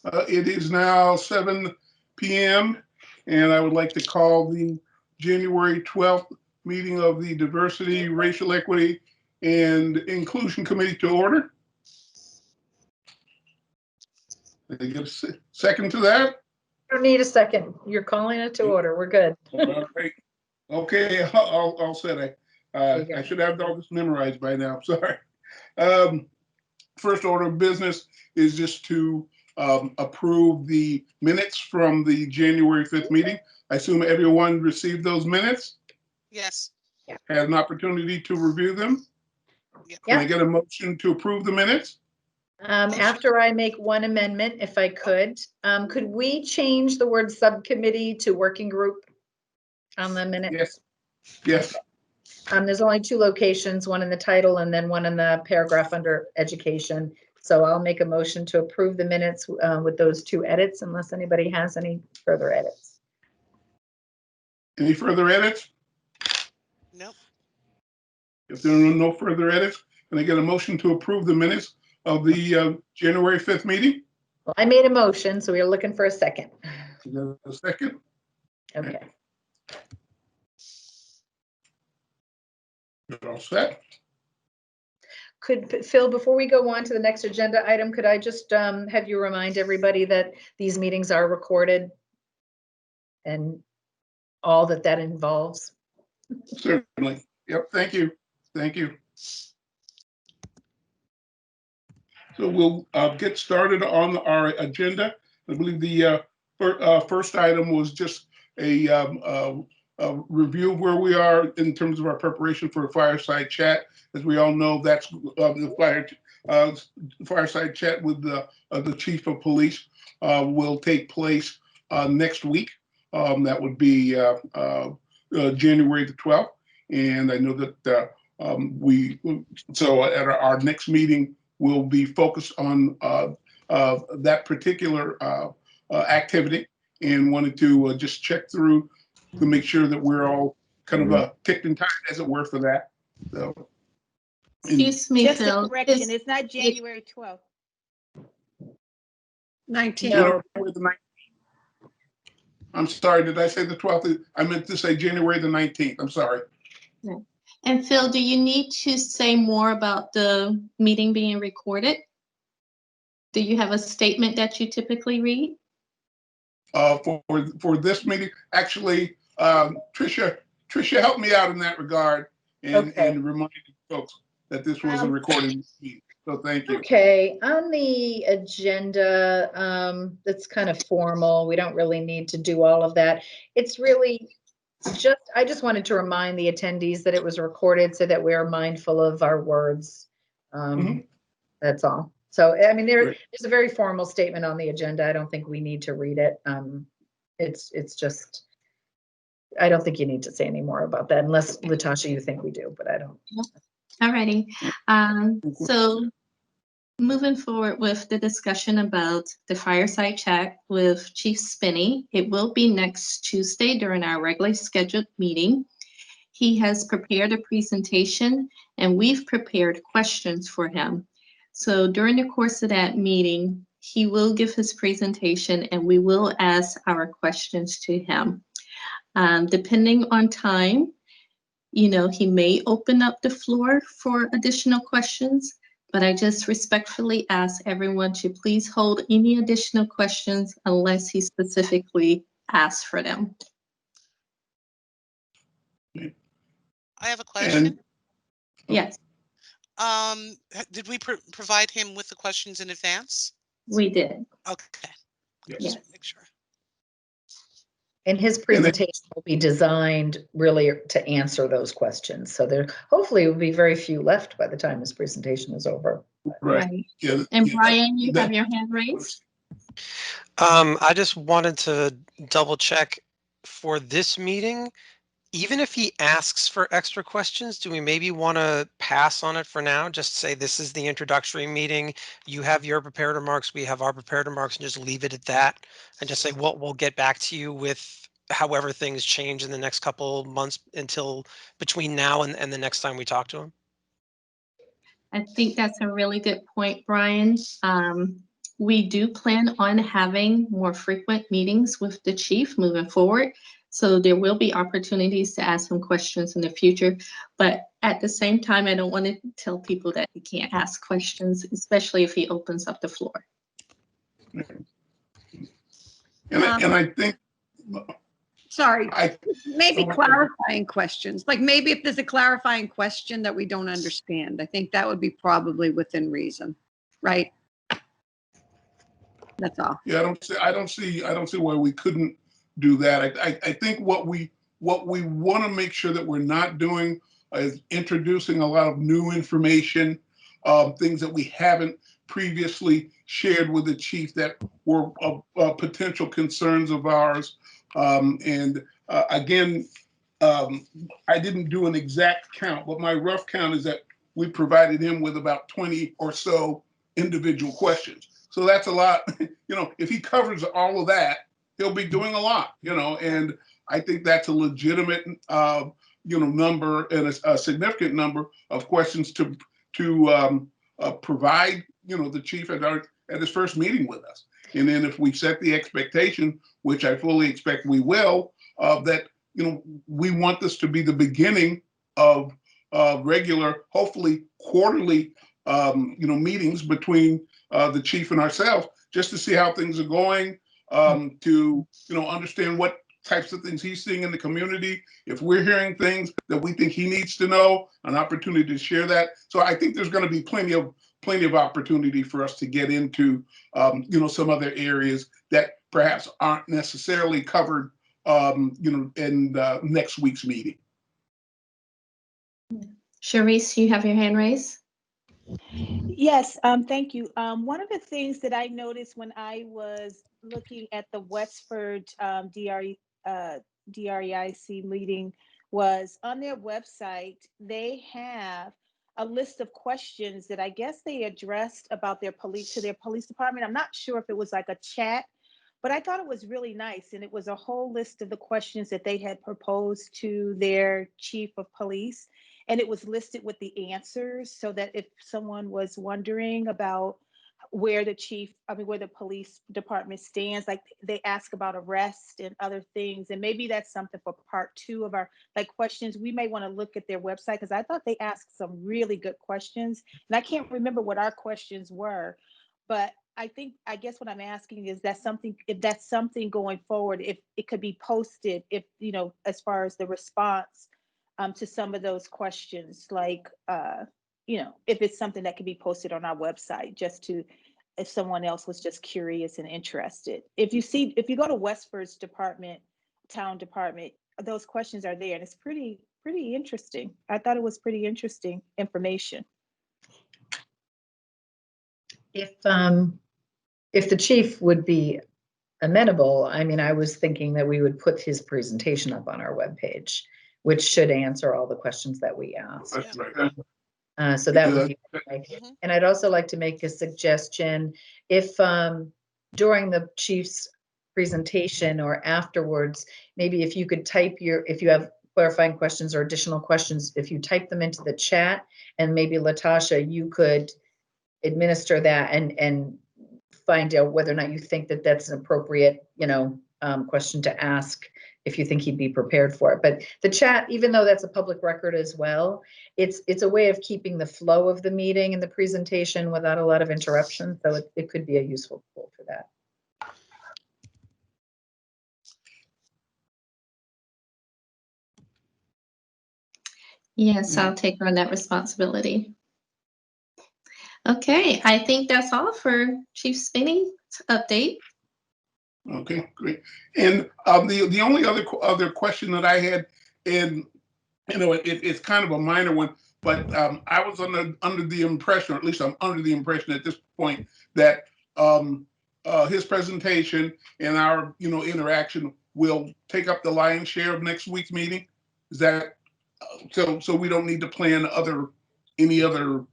It is now 7 p.m. and I would like to call the January 12th meeting of the Diversity, Racial Equity, and Inclusion Committee to order. Did I get a second to that? I don't need a second. You're calling it to order. We're good. All right. Okay, I'll set it. I should have all this memorized by now. Sorry. First order of business is just to approve the minutes from the January 5th meeting. I assume everyone received those minutes? Yes. Had an opportunity to review them? Yep. Can I get a motion to approve the minutes? After I make one amendment, if I could we change the word subcommittee to working group on the minutes? Yes. Yes. There's only 2 locations, one in the title and then one in the paragraph under education. So I'll make a motion to approve the minutes with those 2 edits, unless anybody has any further edits. Any further edits? Nope. If there are no further edits, can I get a motion to approve the minutes of the January 5th meeting? Well, I made a motion, so we are looking for a second. Is there a second? Okay. You're all set. Could Phil, before we go on to the next agenda item, could I just have you remind everybody that these meetings are recorded and all that involves? Certainly. Yep. Thank you. Thank you. So we'll get started on our agenda. I believe the first item was just a review of where we are in terms of our preparation for a fireside chat. As we all know, that's the fireside chat with the chief of police will take place next week. That would be January the 12th. And I know that so at our next meeting, we'll be focused on that particular activity, and wanted to just check through to make sure that we're all kind of ticked and tied, as it were, for that. So, excuse me, just Phil. a correction, it's not January 12th. 19th. January the 19th. I'm sorry, did I say the 12th? I meant to say January the 19th. I'm sorry. And Phil, do you need to say more about the meeting being recorded? Do you have a statement that you typically read? For this meeting, actually, Tricia helped me out in that regard and reminded folks that this was a recording meeting. So thank you. Okay, on the agenda, it's kind of formal. We don't really need to do all of that. It's really I just wanted to remind the attendees that it was recorded so that we are mindful of our words. That's all. So, I mean, there's a very formal statement on the agenda. I don't think we need to read it. It's just, I don't think you need to say any more about that, unless, Latasha, you think we do, but I don't. All righty. So moving forward with the discussion about the fireside chat with Chief Spinney, it will be next Tuesday during our regularly scheduled meeting. He has prepared a presentation and we've prepared questions for him. So during the course of that meeting, he will give his presentation and we will ask our questions to him. Depending on time, you know, he may open up the floor for additional questions, but I just respectfully ask everyone to please hold any additional questions unless he specifically asks for them. I have a question. Yes. Did we provide him with the questions in advance? We did. Okay. Yes. Just make sure. And his presentation will be designed really to answer those questions. So there hopefully will be very few left by the time his presentation is over. Right. Yeah, and Brian, you have your hand raised? I just wanted to double check for this meeting. Even if he asks for extra questions, do we maybe want to pass on it for now? Just say this is the introductory meeting. You have your prepared remarks. We have our prepared remarks, and just leave it at that. And just say, well, we'll get back to you with however things change in the next couple months until between now and the next time we talk to him. I think that's a really good point, Brian. we do plan on having more frequent meetings with the chief moving forward. So there will be opportunities to ask him questions in the future. But at the same time, I don't want to tell people that he can't ask questions, especially if he opens up the floor. And I think, Sorry, I, maybe clarifying questions. Like maybe if there's a clarifying question that we don't understand, I think that would be probably within reason, right? That's all. yeah, I don't see why we couldn't do that. I think what we want to make sure that we're not doing is introducing a lot of new information, things that we haven't previously shared with the chief that were potential concerns of ours. And again, I didn't do an exact count, but my rough count is that we provided him with about 20 or so individual questions. So that's a lot. You know, if he covers all of that, he'll be doing a lot, you know, and I think that's a legitimate, you know, number and a significant number of questions to provide, you know, the chief at his first meeting with us. And then if we set the expectation, which I fully expect we will, that, you know, we want this to be the beginning of regular, hopefully quarterly, you know, meetings between the chief and ourselves, just to see how things are going, to, you know, understand what types of things he's seeing in the community. If we're hearing things that we think he needs to know, an opportunity to share that. So I think there's going to be plenty of opportunity for us to get into, you know, some other areas that perhaps aren't necessarily covered, you know, in next week's meeting. Sharice, you have your hand raised? Yes, thank you. One of the things that I noticed when I was looking at the Westford DREIC meeting was on their website, they have a list of questions that I guess they addressed about their police department. I'm not sure if it was like a chat, but I thought it was really nice. And it was a whole list of the questions that they had proposed to their chief of police. And it was listed with the answers so that if someone was wondering about where the police department stands, like they ask about arrest and other things. And maybe that's something for part 2 of our questions. We may want to look at their website because I thought they asked some really good questions. And I can't remember what our questions were, but I guess what I'm asking is if that's something going forward, if it could be posted, if, you know, as far as the response to some of those questions, like, you know, if it's something that could be posted on our website, if someone else was just curious and interested. If you go to Westford's town department, those questions are there, and it's pretty interesting. I thought it was pretty interesting information. If the chief would be amenable, I mean, I was thinking that we would put his presentation up on our webpage, which should answer all the questions that we asked. That's right. So that would be right. Mhm. And I'd also like to make a suggestion. If during the chief's presentation or afterwards, maybe if you could type if you have clarifying questions or additional questions, if you type them into the chat, and maybe Latasha, you could administer that and find out whether or not you think that that's an appropriate, you know, question to ask, if you think he'd be prepared for it. But the chat, even though that's a public record as well, it's a way of keeping the flow of the meeting and the presentation without a lot of interruption. So it could be a useful tool for that. Yes, I'll take on that responsibility. Okay, I think that's all for Chief Spinney's update. Okay, great. And the only other question that I had, and you know, it's kind of a minor one, but I was under the impression, or at least I'm under the impression at this point, that his presentation and our, you know, interaction will take up the lion's share of next week's meeting. Is that so? We don't need to plan any other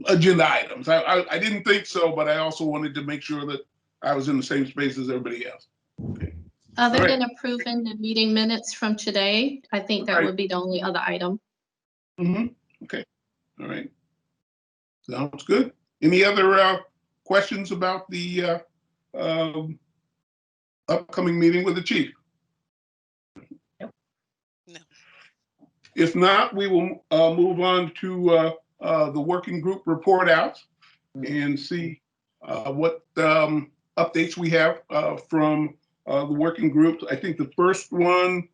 agenda items. I didn't think so, but I also wanted to make sure that I was in the same space as everybody else. Okay. Other than approving the meeting minutes from today, I think that would be the only other item. Mm-hmm. Okay. All right. Sounds good. Any other questions about the upcoming meeting with the chief? No. If not, we will move on to the working group report out and see what updates we have from the working group. I think the first one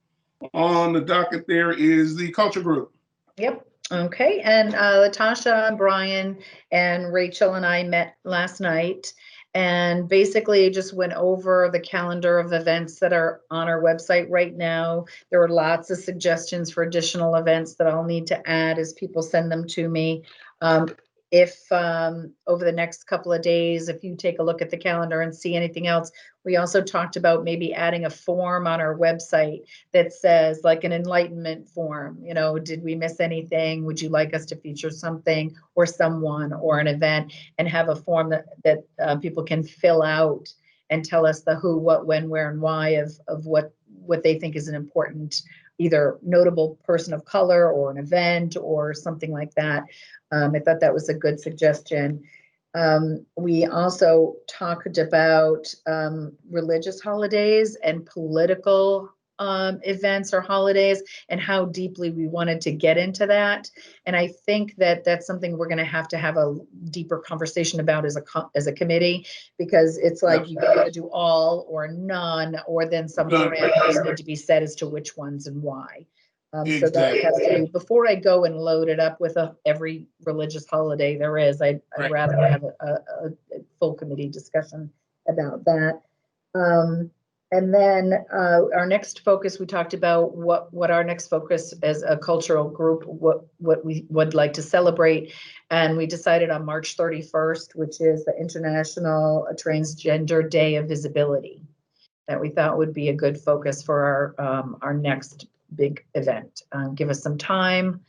on the docket there is the culture group. Yep. Okay. And Latasha, Brian, and Rachel and I met last night and basically just went over the calendar of events that are on our website right now. There were lots of suggestions for additional events that I'll need to add as people send them to me. If over the next couple of days, if you take a look at the calendar and see anything else, we also talked about maybe adding a form on our website that says like an enlightenment form, you know, did we miss anything? Would you like us to feature something or someone or an event, and have a form that people can fill out and tell us the who, what, when, where, and why of what they think is an important, either notable person of color or an event or something like that. I thought that was a good suggestion. We also talked about religious holidays and political events or holidays and how deeply we wanted to get into that. And I think that that's something we're going to have a deeper conversation about as a committee, because it's like you can either do all or none, or then some parameters need to be set as to which ones and why. So that has to be, before I go and load it up with every religious holiday there is, I'd rather have a full committee discussion about that. And then our next focus, we talked about what our next focus as a cultural group, what we would like to celebrate. And we decided on March 31st, which is the International Transgender Day of Visibility, that we thought would be a good focus for our next big event. Give us some time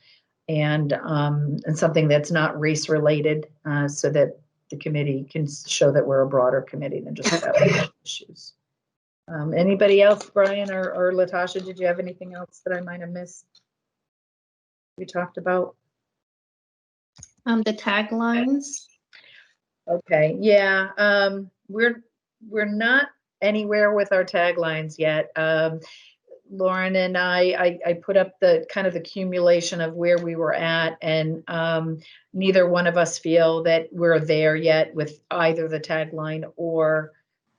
and something that's not race related, so that the committee can show that we're a broader committee than just about issues. Anybody else, Brian or Latasha, did you have anything else that I might have missed we talked about? The taglines. Okay, yeah, we're not anywhere with our taglines yet. Lauren and I put up the kind of the accumulation of where we were at, and neither one of us feel that we're there yet with either the tagline or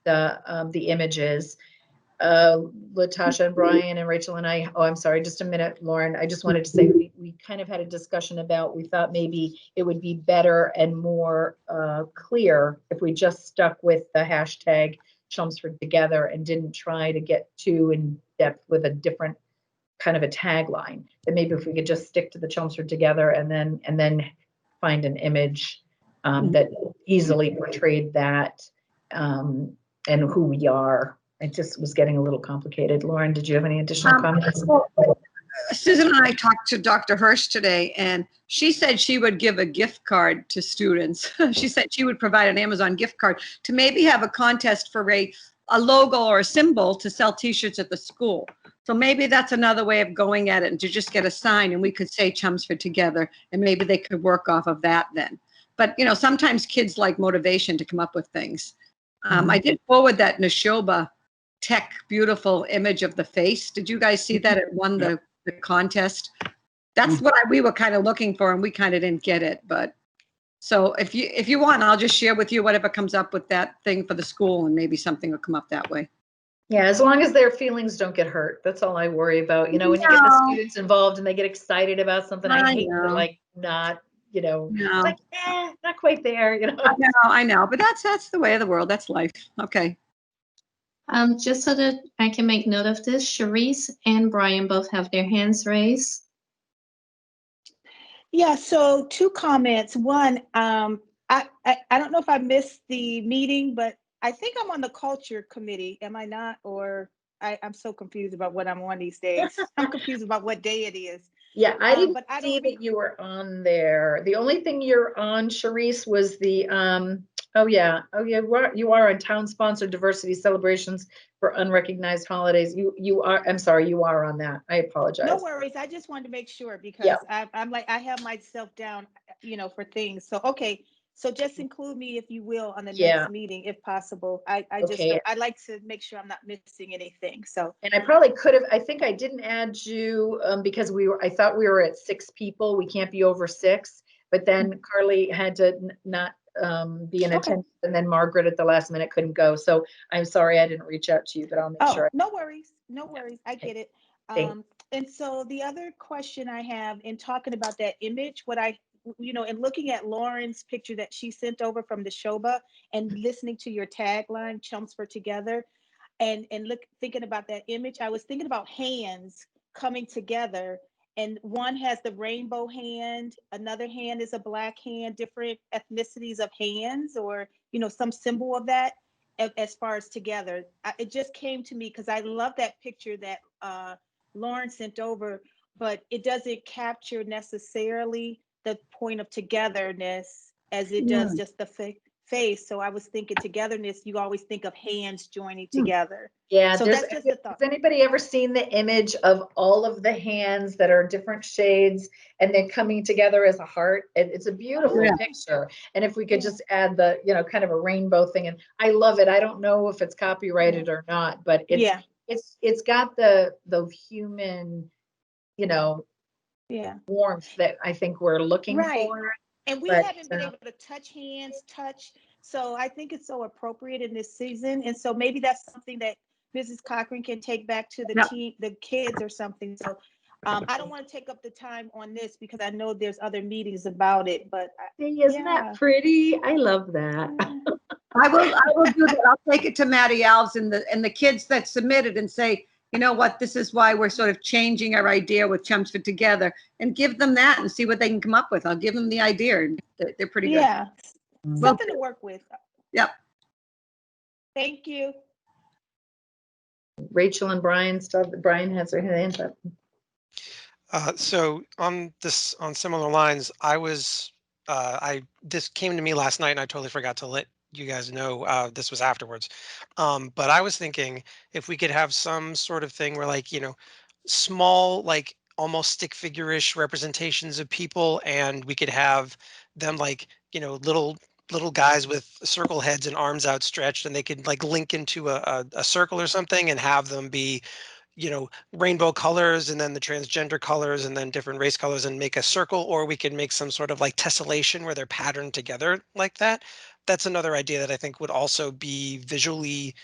the images. Latasha and Brian and Rachel and I, oh, I'm sorry, just a minute, Lauren. I just wanted to say we kind of had a discussion about, we thought maybe it would be better and more clear if we just stuck with the hashtag Chelmsford Together and didn't try to get too in depth with a different kind of a tagline. That maybe if we could just stick to the Chelmsford Together and then find an image that easily portrayed that and who we are. It just was getting a little complicated. Lauren, did you have any additional comments? Susan and I talked to Dr. Hirsch today, and she said she would give a gift card to students. She said she would provide an Amazon gift card to maybe have a contest for a logo or a symbol to sell t-shirts at the school. So maybe that's another way of going at it, and to just get a sign, and we could say Chelmsford Together, and maybe they could work off of that then. But, you know, sometimes kids like motivation to come up with things. I did forward that Neshoba tech beautiful image of the face. Did you guys see that? It won the contest. That's what we were kind of looking for, and we kind of didn't get it. But so if you want, I'll just share with you whatever comes up with that thing for the school, and maybe something will come up that way. Yeah, as long as their feelings don't get hurt. That's all I worry about. You know, when you get the students involved and they get excited about something, I hate to like not, you know, like, not quite there, you know. I know, but that's the way of the world. That's life. Okay. Just so that I can make note of this, Sharice and Brian both have their hands raised. Yeah, so 2 comments. One, I don't know if I missed the meeting, but I think I'm on the culture committee. Am I not? Or I'm so confused about what I'm on these days. I'm confused about what day it is. Yeah, I didn't but I see don't that you were on there. The only thing you're on, Sharice, was the you are on town-sponsored diversity celebrations for unrecognized holidays. You are, I'm sorry, you are on that. I apologize. No worries. I just wanted to make sure, because I'm like, I have myself down, you know, for things. So, okay. So just include me, if you will, on the Yeah. next meeting, if possible. I just, Okay. I'd like to make sure I'm not missing anything, so. And I probably could have, I think I didn't add you because I thought we were at 6 people. We can't be over 6. But then Carly had to not be in Okay. attendance, and then Margaret at the last minute couldn't go. So I'm sorry I didn't reach out to you, but I'll make Oh, sure. no worries, no worries, I get it. Thanks. And so the other question I have in talking about that image, in looking at Lauren's picture that she sent over from the Shoba and listening to your tagline, Chumps for Together, and thinking about that image, I was thinking about hands coming together, and one has the rainbow hand, another hand is a black hand, different ethnicities of hands, or some symbol of that as far as together. It just came to me because I love that picture that Lauren sent over, but it doesn't capture necessarily the point of togetherness as it does just the face. So I was thinking togetherness, you always think of hands joining together. Yeah, So that's just a thought. Has anybody ever seen the image of all of the hands that are different shades and then coming together as a heart? It's a beautiful picture. And if we could just add the, kind of a rainbow thing, and I love it. I don't know if it's copyrighted or not, but it's got the human, warmth that I think we're looking for. And we haven't been able to touch hands, so I think it's so appropriate in this season. And so maybe that's something that Mrs. Cochran can take back to the team, the kids or something. So I don't want to take up the time on this because I know there's other meetings about it, but isn't that pretty? I love that. I will do that. I'll take it to Maddie Alves and the kids that submitted and say, you know what, this is why we're sort of changing our idea with Chumps for Together, and give them that and see what they can come up with. I'll give them the idea. They're pretty good. Yeah, something to work with. Yep. Thank you. Rachel and Brian Brian has her hands up. So on similar lines, this came to me last night and I totally forgot to let you guys know this was afterwards. But I was thinking if we could have some sort of thing where small, almost stick figure-ish representations of people, and we could have them little guys with circle heads and arms outstretched, and they could link into a circle or something and have them be rainbow colors and then the transgender colors and then different race colors and make a circle, or we can make some sort of tessellation where they're patterned together like that. That's another idea that I think would also be visually,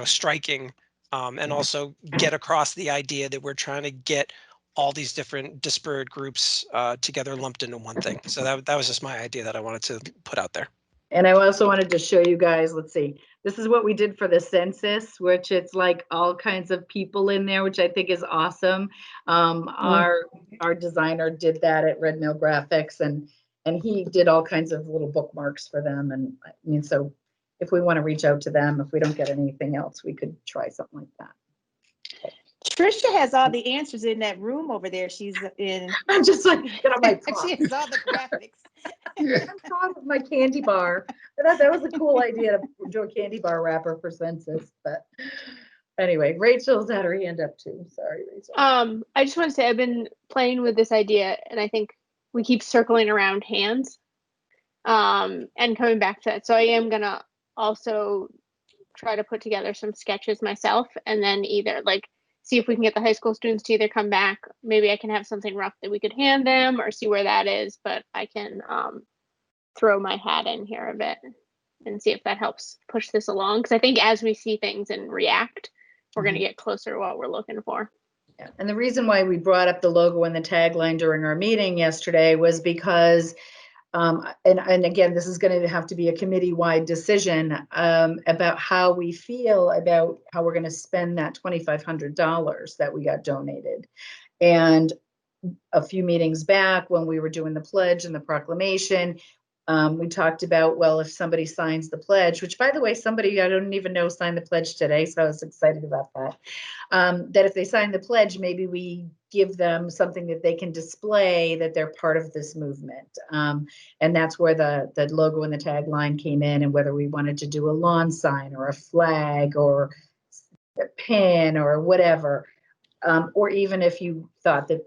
striking, and also get across the idea that we're trying to get all these different disparate groups together lumped into one thing. So that was just my idea that I wanted to put out there. And I also wanted to show you guys, let's see, this is what we did for the census, which it's all kinds of people in there, which I think is awesome. Our designer did that at Red Mill Graphics, and he did all kinds of little bookmarks for them. And I mean, so if we want to reach out to them, if we don't get anything else, we could try something like that. Trisha has all the answers in that room over there. She's in. I'm just get on my prop. She has all the graphics. I'm proud of my candy bar. I thought that was a cool idea to do a candy bar wrapper for census. But anyway, Rachel's had her hand up too. Sorry, Rachel. I just want to say I've been playing with this idea, and I think we keep circling around hands, and coming back to that. So I am gonna also try to put together some sketches myself, and then either see if we can get the high school students to either come back. Maybe I can have something rough that we could hand them or see where that is, but I can throw my hat in here a bit and see if that helps push this along. Because I think as we see things and react, we're going to get closer to what we're looking for. Yeah. And the reason why we brought up the logo and the tagline during our meeting yesterday was because and again, this is going to have to be a committee-wide decision about how we feel about how we're going to spend that $2,500 that we got donated. And a few meetings back, when we were doing the pledge and the proclamation, we talked about, well, if somebody signs the pledge, which by the way, somebody I don't even know signed the pledge today, so I was excited about that, that if they sign the pledge, maybe we give them something that they can display that they're part of this movement. And that's where the logo and the tagline came in, and whether we wanted to do a lawn sign or a flag or a pin or whatever, or even if you thought that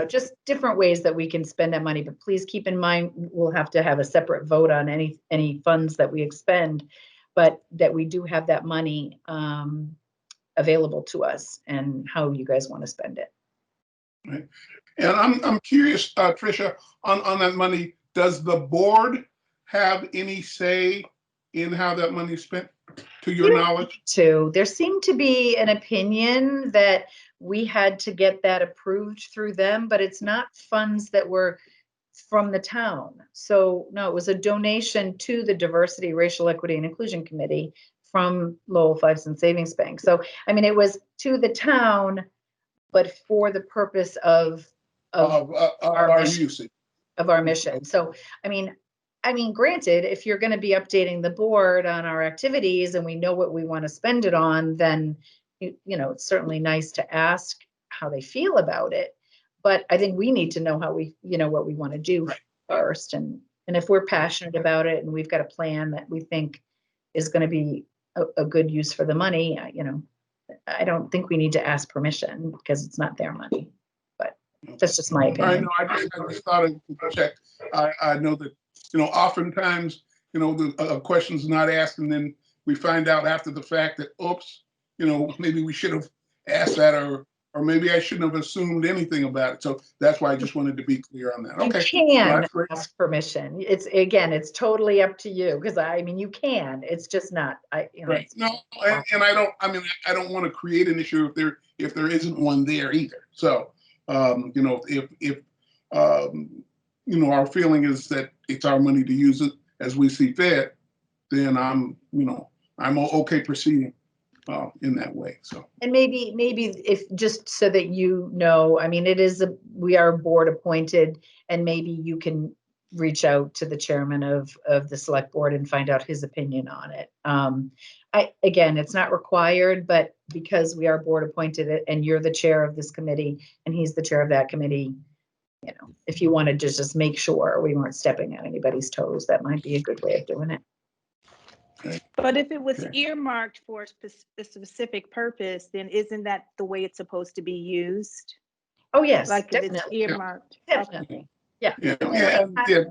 just different ways that we can spend that money. But please keep in mind, we'll have to have a separate vote on any funds that we expend, but that we do have that money available to us and how you guys want to spend it. Right. And I'm curious, Tricia, on that money, does the board have any say in how that money is spent, to your knowledge? There seemed to be an opinion that we had to get that approved through them, but it's not funds that were from the town. So no, it was a donation to the Diversity, Racial Equity and Inclusion Committee from Lowell 5 Cent Savings Bank. So, I mean, it was to the town, but for the purpose of Our mission. usage. Of our mission. So, I mean, granted, if you're going to be updating the board on our activities and we know what we want to spend it on, then, it's certainly nice to ask how they feel about it. But I think we need to know how what we want to do first. And if we're passionate about it and we've got a plan that we think is going to be a good use for the money, I don't think we need to ask permission because it's not their money. But that's just my opinion. I know. I just thought I'd check. I know that, oftentimes, the question's not asked, and then we find out after the fact that, oops, maybe we should have asked that, or maybe I shouldn't have assumed anything about it. So that's why I just wanted to be clear on that. Okay. You can ask permission. It's totally up to you, because you can. It's just not. Right. No, and I don't want to create an issue if there isn't one there either. So, if our feeling is that it's our money to use it as we see fit, then I'm okay proceeding in that way. So, and maybe if, just so that we are board appointed, and maybe you can reach out to the chairman of the select board and find out his opinion on it. Again, it's not required, but because we are board appointed and you're the chair of this committee and he's the chair of that committee, if you wanted to just make sure we weren't stepping on anybody's toes, that might be a good way of doing it. But if it was earmarked for a specific purpose, then isn't that the way it's supposed to be used? Oh, yes, like if definitely. it's earmarked. Definitely. Okay. Yeah.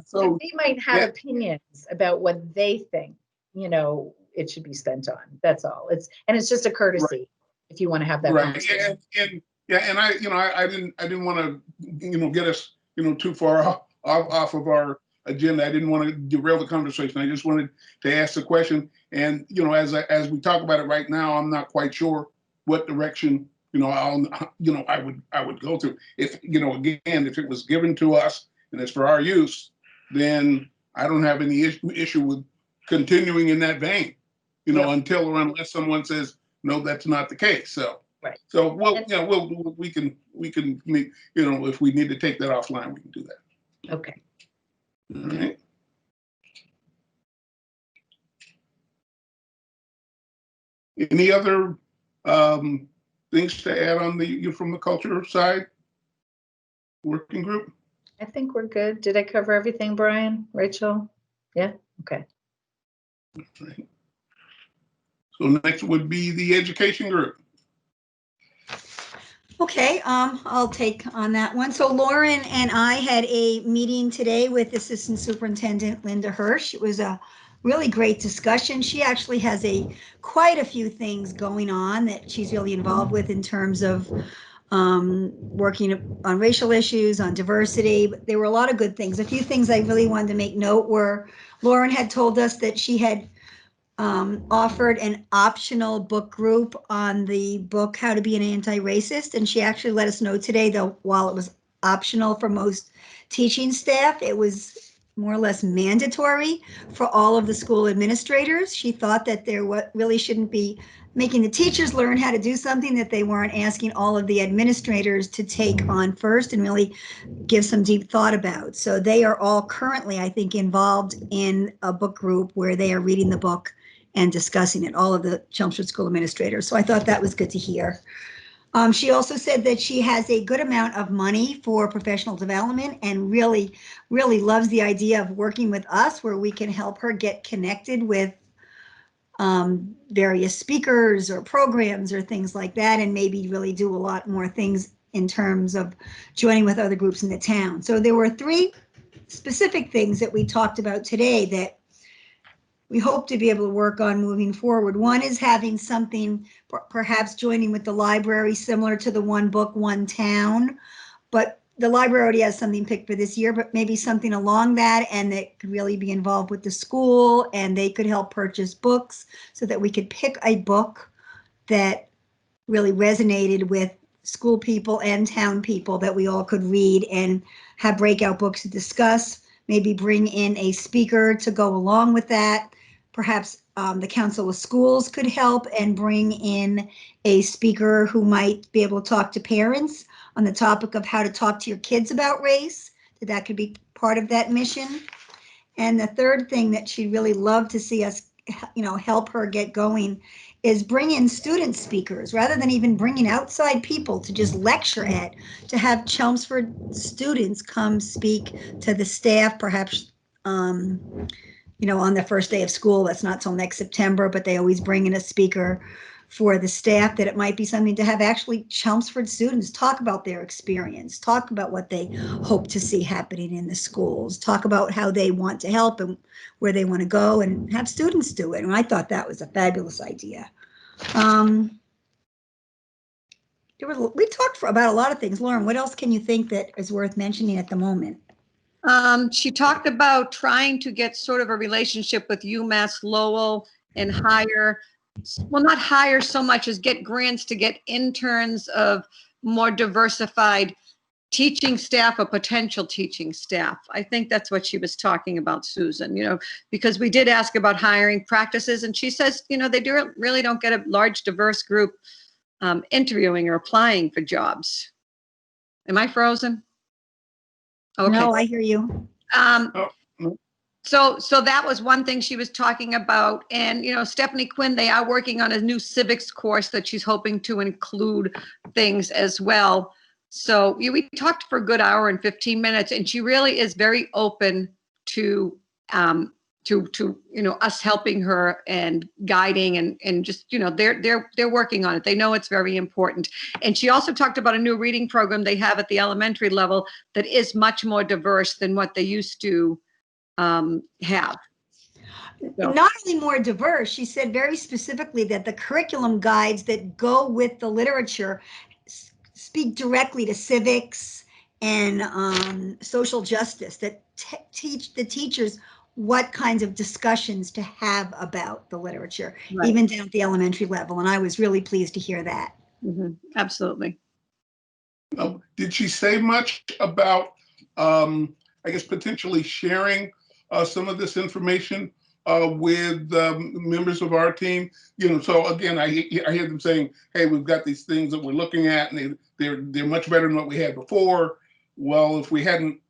So they might have opinions about what they think, it should be spent on. That's all. It's just a courtesy if you want to have that conversation. And I didn't want to, get us, too far off of our agenda. I didn't want to derail the conversation. I just wanted to ask the question. And, as we talk about it right now, I'm not quite sure what direction, I would go to. If, again, if it was given to us and it's for our use, then I don't have any issue with continuing in that vein, until or unless someone says, no, that's not the case. So, so we can, if we need to take that offline, we can do that. Okay. All right. Any other things to add on from the culture side working group? I think we're good. Did I cover everything, Brian? Rachel? Yeah? Okay. Right. So next would be the education group. Okay, I'll take on that one. So Lauren and I had a meeting today with Assistant Superintendent Linda Hirsch. It was a really great discussion. She actually has quite a few things going on that she's really involved with in terms of working on racial issues, on diversity. But there were a lot of good things. A few things I really wanted to make note were Lauren had told us that she had offered an optional book group on the book How to Be an Anti-Racist, and she actually let us know today that while it was optional for most teaching staff, it was more or less mandatory for all of the school administrators. She thought that there really shouldn't be making the teachers learn how to do something that they weren't asking all of the administrators to take on first and really give some deep thought about. So they are all currently, I think, involved in a book group where they are reading the book and discussing it, all of the Chelmsford School administrators. So I thought that was good to hear. She also said that she has a good amount of money for professional development and really, really loves the idea of working with us where we can help her get connected with various speakers or programs or things like that, and maybe really do a lot more things in terms of joining with other groups in the town. So there were 3 specific things that we talked about today that we hope to be able to work on moving forward. One is having something, perhaps joining with the library, similar to the One Book, One Town. But the library already has something picked for this year, but maybe something along that, and that could really be involved with the school, and they could help purchase books so that we could pick a book that really resonated with school people and town people that we all could read and have breakout books to discuss, maybe bring in a speaker to go along with that. Perhaps the Council of Schools could help and bring in a speaker who might be able to talk to parents on the topic of how to talk to your kids about race. That could be part of that mission. And the third thing that she'd really love to see us, help her get going is bring in student speakers rather than even bringing outside people to just lecture at, to have Chelmsford students come speak to the staff, perhaps, on the first day of school. That's not till next September, but they always bring in a speaker for the staff, that it might be something to have actually Chelmsford students talk about their experience, talk about what they hope to see happening in the schools, talk about how they want to help and where they want to go, and have students do it. And I thought that was a fabulous idea. We talked about a lot of things. Lauren, what else can you think that is worth mentioning at the moment? She talked about trying to get sort of a relationship with UMass Lowell and hire, well, not hire so much as get grants to get interns of more diversified teaching staff or potential teaching staff. I think that's what she was talking about, Susan, because we did ask about hiring practices, and she says, they really don't get a large, diverse group interviewing or applying for jobs. Am I frozen? Okay. No, I hear you. So that was one thing she was talking about. And, Stephanie Quinn, they are working on a new civics course that she's hoping to include things as well. So we talked for a good hour and 15 minutes, and she really is very open to us helping her and guiding and just, they're working on it. They know it's very important. And she also talked about a new reading program they have at the elementary level that is much more diverse than what they used to have. So. Not only more diverse, she said very specifically that the curriculum guides that go with the literature speak directly to civics and social justice, that teach the teachers what kinds of discussions to have about the literature, right, even down at the elementary level. And I was really pleased to hear that. Mm-hmm. Absolutely. Did she say much about, I guess, potentially sharing some of this information with members of our team? So again, I hear them saying, hey, we've got these things that we're looking at, and they're much better than what we had before. Well, if we haven't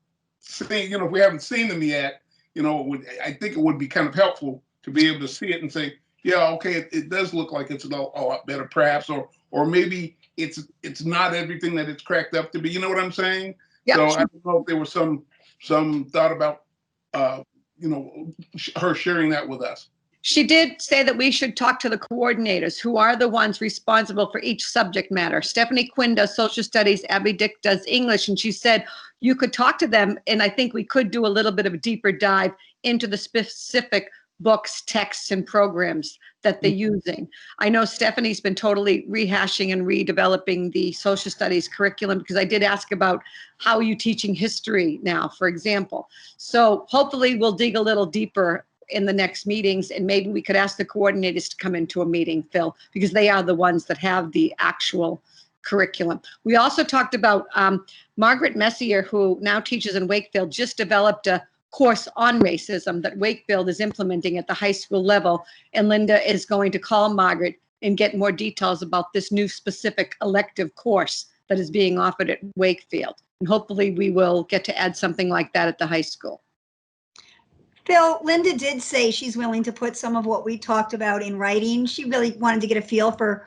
seen them yet, I think it would be kind of helpful to be able to see it and say, yeah, okay, it does look like it's a lot better, perhaps, or maybe it's not everything that it's cracked up to be. You know what I'm saying? Yep. So I don't know if there was some thought about her sharing that with us. She did say that we should talk to the coordinators, who are the ones responsible for each subject matter. Stephanie Quinn does social studies, Abby Dick does English, and she said you could talk to them, and I think we could do a little bit of a deeper dive into the specific books, texts, and programs that they're using. I know Stephanie's been totally rehashing and redeveloping the social studies curriculum, because I did ask about how are you teaching history now, for example. So hopefully we'll dig a little deeper in the next meetings, and maybe we could ask the coordinators to come into a meeting, Phil, because they are the ones that have the actual curriculum. We also talked about Margaret Messier, who now teaches in Wakefield, just developed a course on racism that Wakefield is implementing at the high school level. And Linda is going to call Margaret and get more details about this new specific elective course that is being offered at Wakefield. And hopefully we will get to add something like that at the high school. Phil, Linda did say she's willing to put some of what we talked about in writing. She really wanted to get a feel for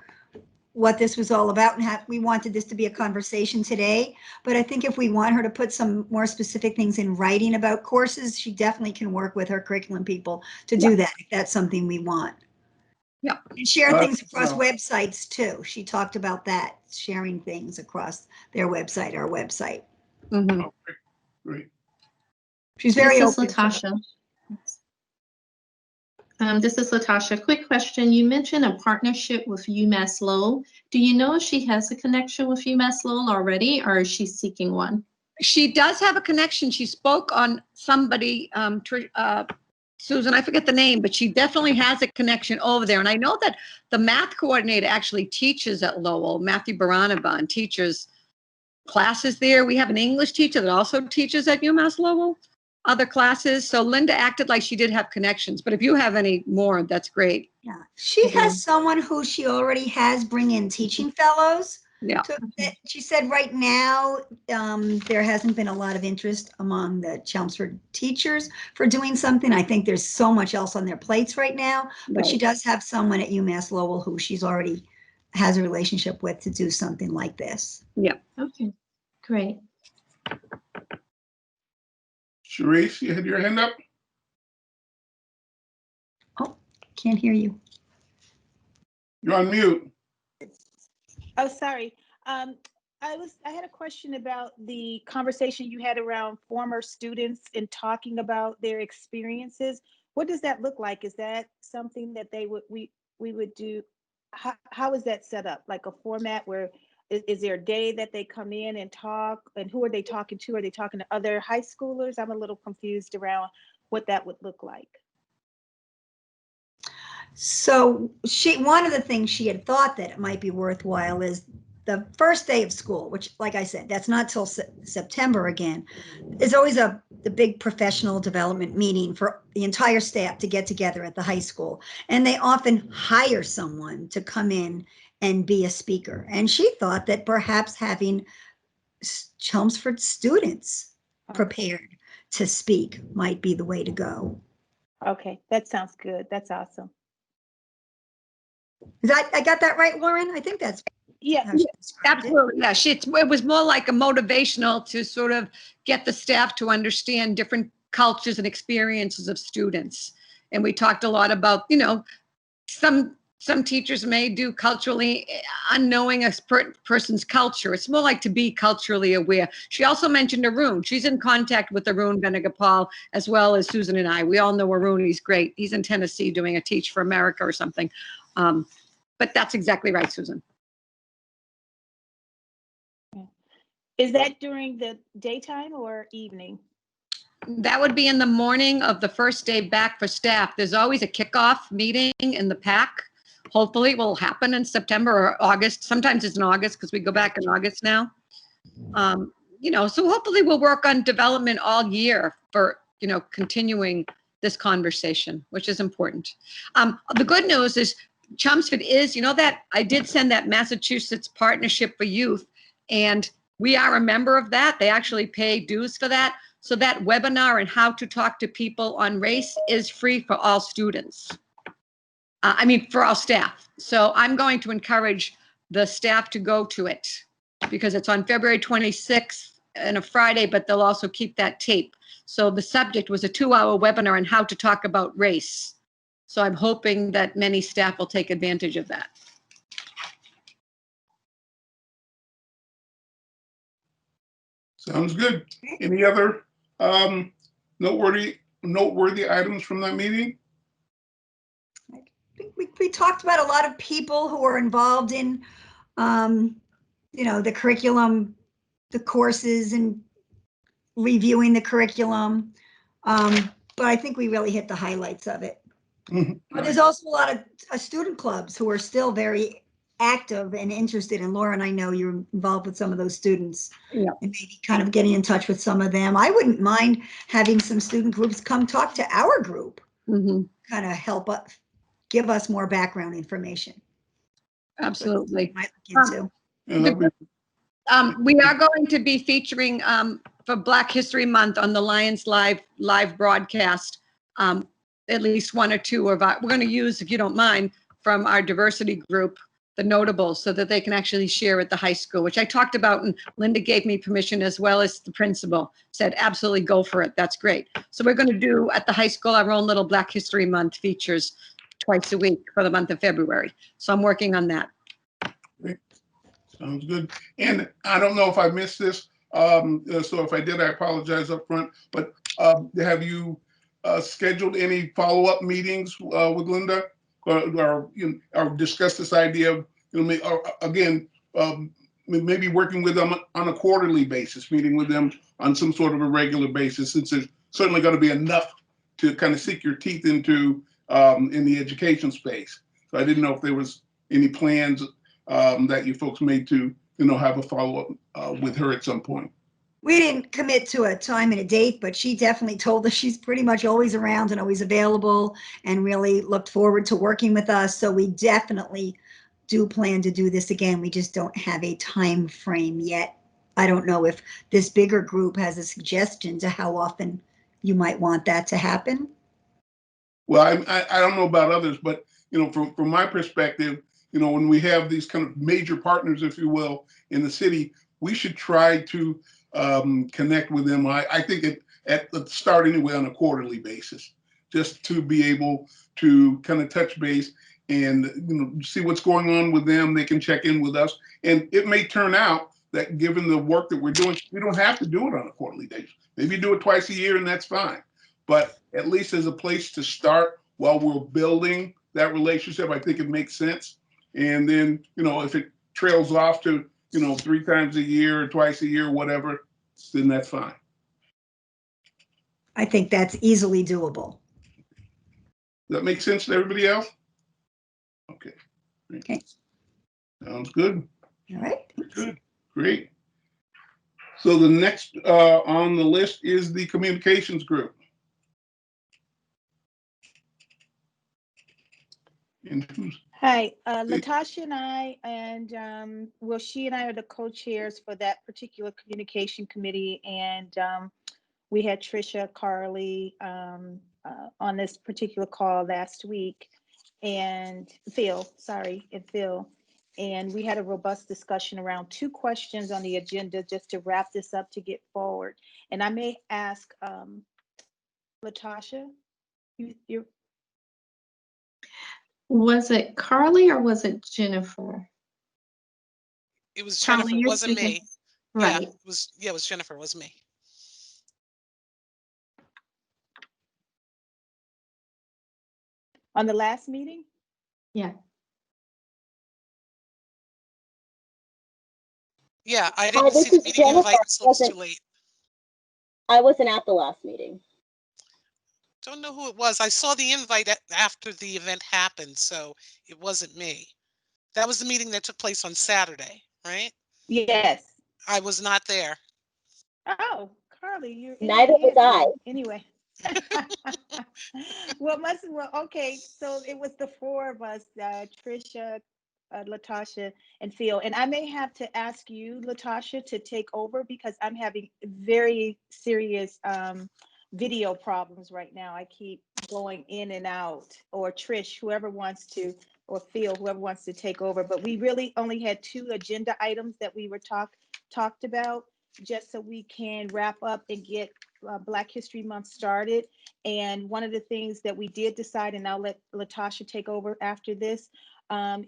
what this was all about, and we wanted this to be a conversation today. But I think if we want her to put some more specific things in writing about courses, she definitely can work with her curriculum people to do that, if that's something we want. And share things across Well, websites too. She talked about that, sharing things across their website, our website. Mhm. okay, great. She's very This is open. Latasha. This is Latasha. Quick question. You mentioned a partnership with UMass Lowell. Do you know if she has a connection with UMass Lowell already, or is she seeking one? She does have a connection. She spoke on somebody, Susan, I forget the name, but she definitely has a connection over there. And I know that the math coordinator actually teaches at Lowell, Matthew Baranaban, teaches classes there. We have an English teacher that also teaches at UMass Lowell, other classes. So Linda acted like she did have connections, but if you have any more, that's great. Yeah, she has someone who she already has bring in teaching fellows. Yeah. She said right now, there hasn't been a lot of interest among the Chelmsford teachers for doing something. I think there's so much else on their plates right now, but she Right. does have someone at UMass Lowell who she's already has a relationship with to do something like this. Okay, great. Sharice, you had your hand up? Can't hear you. You're on mute. Oh, sorry. I had a question about the conversation you had around former students and talking about their experiences. What does that look like? Is that something that we would do? How is that set up? Like a format where is there a day that they come in and talk, and who are they talking to? Are they talking to other high schoolers? I'm a little confused around what that would look like. So one of the things she had thought that it might be worthwhile is the first day of school, which, like I said, that's not till September again. There's always the big professional development meeting for the entire staff to get together at the high school. And they often hire someone to come in and be a speaker. And she thought that perhaps having Chelmsford students prepared to speak might be the way to go. Okay, that sounds good. That's awesome. I got that right, Lauren? I think that's Yeah. how she described it. Absolutely. Yeah. It was more like a motivational to sort of get the staff to understand different cultures and experiences of students. And we talked a lot about, some teachers may do culturally unknowing a person's culture. It's more like to be culturally aware. She also mentioned Arun. She's in contact with Arun Benegapal as well as Susan and I. We all know Arun. He's great. He's in Tennessee doing a Teach for America or something. But that's exactly right, Susan. Is that during the daytime or evening? That would be in the morning of the first day back for staff. There's always a kickoff meeting in the PAC. Hopefully it will happen in September or August. Sometimes it's in August because we go back in August now. So hopefully we'll work on development all year for, continuing this conversation, which is important. The good news is Chelmsford is, that I did send that Massachusetts Partnership for Youth, and we are a member of that. They actually pay dues for that. So that webinar on how to talk to people on race is free for all students. For all staff. So I'm going to encourage the staff to go to it because it's on February 26th and a Friday, but they'll also keep that tape. So the subject was a 2-hour webinar on how to talk about race. So I'm hoping that many staff will take advantage of that. Sounds good. Any other noteworthy items from that meeting? We talked about a lot of people who are involved in, the curriculum, the courses, and reviewing the curriculum. But I think we really hit the highlights of it. But there's also a lot of student clubs who are still very active and interested. And Laura, and I know you're involved with some of those students. Yeah. And maybe kind of getting in touch with some of them. I wouldn't mind having some student groups come talk to our group, kind of help us, give us more background information. Absolutely. Might look into. We are going to be featuring for Black History Month on the Lions live broadcast, at least one or two of our, we're going to use, if you don't mind, from our diversity group, the notables, so that they can actually share at the high school, which I talked about, and Linda gave me permission, as well as the principal said, absolutely go for it. That's great. So we're going to do at the high school our own little Black History Month features twice a week for the month of February. So I'm working on that. Sounds good. And I don't know if I missed this, so if I did, I apologize up front, but have you scheduled any follow-up meetings with Linda? Or discuss this idea of, again, maybe working with them on a quarterly basis, meeting with them on some sort of a regular basis, since there's certainly going to be enough to kind of sink your teeth into in the education space. So I didn't know if there was any plans that you folks made to, have a follow-up with her at some point. We didn't commit to a time and a date, but she definitely told us she's pretty much always around and always available and really looked forward to working with us. So we definitely do plan to do this again. We just don't have a time frame yet. I don't know if this bigger group has a suggestion to how often you might want that to happen. Well, I don't know about others, but, from my perspective, when we have these kind of major partners, if you will, in the city, we should try to connect with them. I think at the start anyway, on a quarterly basis, just to be able to kind of touch base and see what's going on with them. They can check in with us, and it may turn out that given the work that we're doing, we don't have to do it on a quarterly basis. Maybe do it twice a year, and that's fine. But at least as a place to start while we're building that relationship, I think it makes sense. And then, if it trails off to 3 times a year or twice a year, whatever, then that's fine. I think that's easily doable. Does that make sense to everybody else? Okay. Okay. Sounds good. All right. Good. Great. So the next on the list is the communications group. And who's Hi, Latasha and I, and she and I are the co-chairs for that particular communication committee. And we had Trisha, Carly on this particular call last week, and Phil. And we had a robust discussion around 2 questions on the agenda just to wrap this up to get forward. And I may ask Latasha, you Was it Carly or was it Jennifer? It was Carly, Jennifer, it you're wasn't speaking. me. Right. Yeah, it was Jennifer, it wasn't me. on the last meeting? Yeah. Yeah, I Hi, didn't this see the is meeting Jennifer. invite until it was too late. I wasn't at the last meeting. Don't know who it was. I saw the invite after the event happened, so it wasn't me. That was the meeting that took place on Saturday, right? Yes. I was not there. Oh, Carly, you're Neither was I. anyway. Okay. So it was the 4 of us, Trisha, Latasha, and Phil. And I may have to ask you, Latasha, to take over because I'm having very serious video problems right now. I keep going in and out, or Trish, whoever wants to, or Phil, whoever wants to take over. But we really only had 2 agenda items that we were talked about, just so we can wrap up and get Black History Month started. And one of the things that we did decide, and I'll let Latasha take over after this,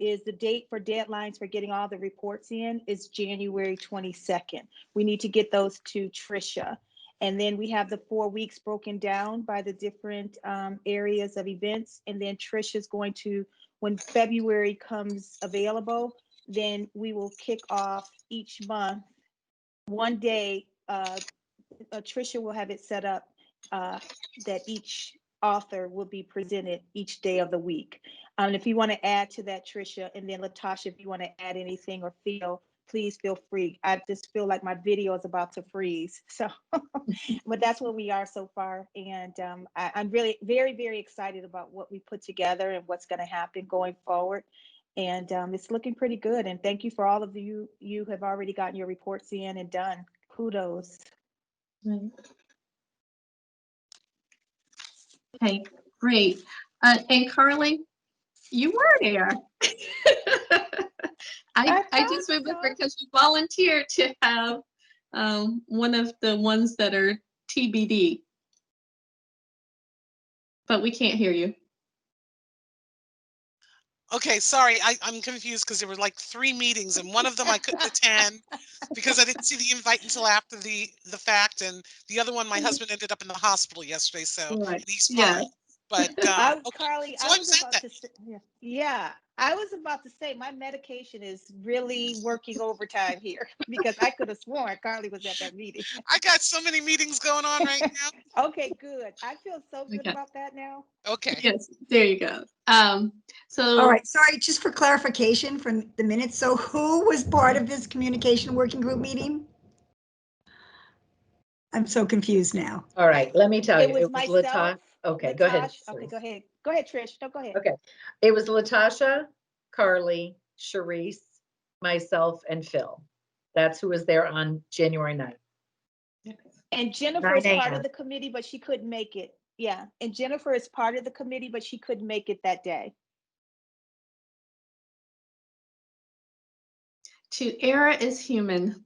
is the date for deadlines for getting all the reports in is January 22nd. We need to get those to Trisha. And then we have the 4 weeks broken down by the different areas of events. And then Trisha's going to, when February comes available, then we will kick off each month. One day, Trisha will have it set up that each author will be presented each day of the week. And if you want to add to that, Trisha, and then Latasha, if you want to add anything or feel, please feel free. I just feel like my video is about to freeze. So, but that's where we are so far. And I'm really very, very excited about what we put together and what's going to happen going forward. And it's looking pretty good. And thank you for all of you who have already gotten your reports in and done. Kudos. Right. Okay, great. And Carly, you were there. I just remember because you volunteered to have one of the ones that are TBD. But we can't hear you. Okay, sorry, I'm confused because there were like 3 meetings and one of them I couldn't attend because I didn't see the invite until after the fact, and the other one, my husband ended up in the hospital yesterday, so Right. he's Yeah. fine. But okay, Carly, so I I was was at about that. to say, yeah, yeah, I was about to say my medication is really working overtime here because I could have sworn Carly was at that meeting. I got so many meetings going on right now. Okay, good. I feel so good Okay. about that now. Okay. Yes, there you go. So All right, sorry, just for clarification from the minutes. So who was part of this communication working group meeting? I'm so confused now. All right, let me tell It you, was it was myself, Okay, go ahead. Latasha. Okay, Cerise. go ahead. Go ahead, Trish. No, go ahead. Okay, it was Latasha, Carly, Sharice, myself, and Phil. That's who was there on January 9th. And Jennifer 9 is part a.m. of the committee, but she couldn't make it. Yeah, and Jennifer is part of the committee, but she couldn't make it that day. to error is human.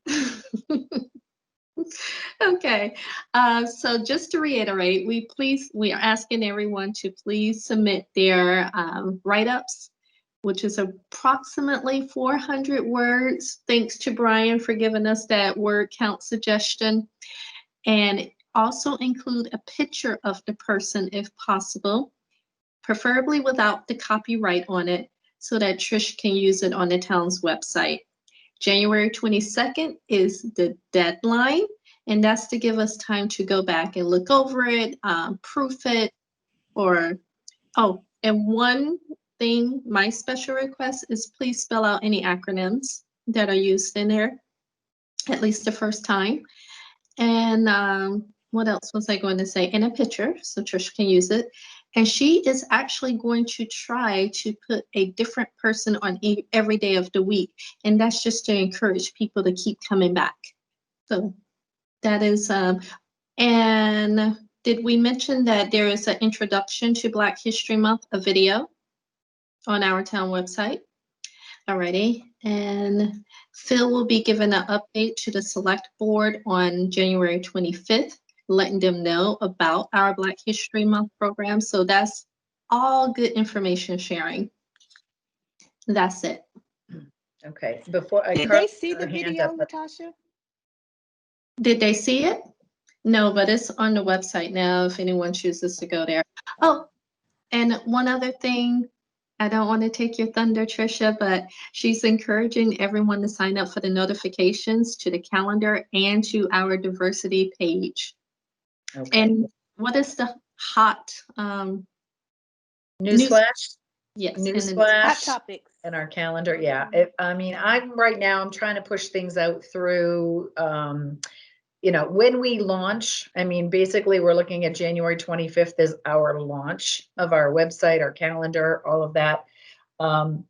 Okay, so just to reiterate, we are asking everyone to please submit their write-ups, which is approximately 400 words. Thanks to Brian for giving us that word count suggestion. And also include a picture of the person if possible, preferably without the copyright on it, so that Trish can use it on the town's website. January 22nd is the deadline, and that's to give us time to go back and look over it, proof it, and one thing, my special request is please spell out any acronyms that are used in there, at least the first time. And what else was I going to say? In a picture, so Trish can use it. And she is actually going to try to put a different person on every day of the week. And that's just to encourage people to keep coming back. So that is, and did we mention that there is an introduction to Black History Month, a video on our town website? Alrighty, and Phil will be giving an update to the select board on January 25th, letting them know about our Black History Month program. So that's all good information sharing. That's it. Okay, before Did Carly they see had her the hand video, up, but- Latasha? Did they see it? No, but it's on the website now if anyone chooses to go there. Oh, and one other thing, I don't want to take your thunder, Tricia, but she's encouraging everyone to sign up for the notifications to the calendar and to our diversity page. Okay. And what is the hot Newsflash? Yes. Hot Newsflash topics. in our calendar, yeah. I mean, I'm right now, I'm trying to push things out through, you know, when we launch, I mean, basically we're looking at January 25th as our launch of our website, our calendar, all of that. The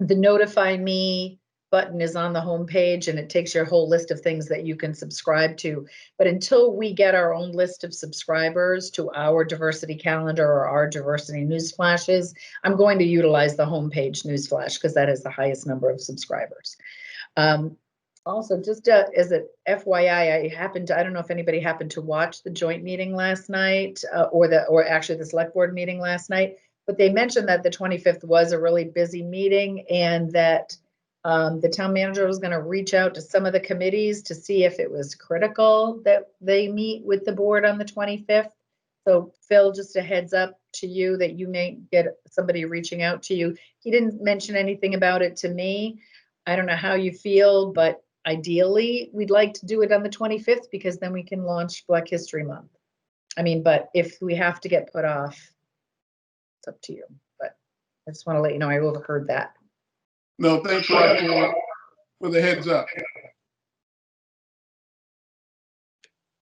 notify me button is on the homepage and it takes your whole list of things that you can subscribe to. But until we get our own list of subscribers to our diversity calendar or our diversity news flashes, I'm going to utilize the homepage newsflash because that is the highest number of subscribers. Also, just as a FYI, I don't know if anybody happened to watch the joint meeting last night or actually the select board meeting last night, but they mentioned that the 25th was a really busy meeting and that the town manager was going to reach out to some of the committees to see if it was critical that they meet with the board on the 25th. So Phil, just a heads up to you that you may get somebody reaching out to you. He didn't mention anything about it to me. I don't know how you feel, but ideally we'd like to do it on the 25th because then we can launch Black History Month. I mean, but if we have to get put off, it's up to you. But I just want to let you know I overheard that. No, thanks a lot for the heads up.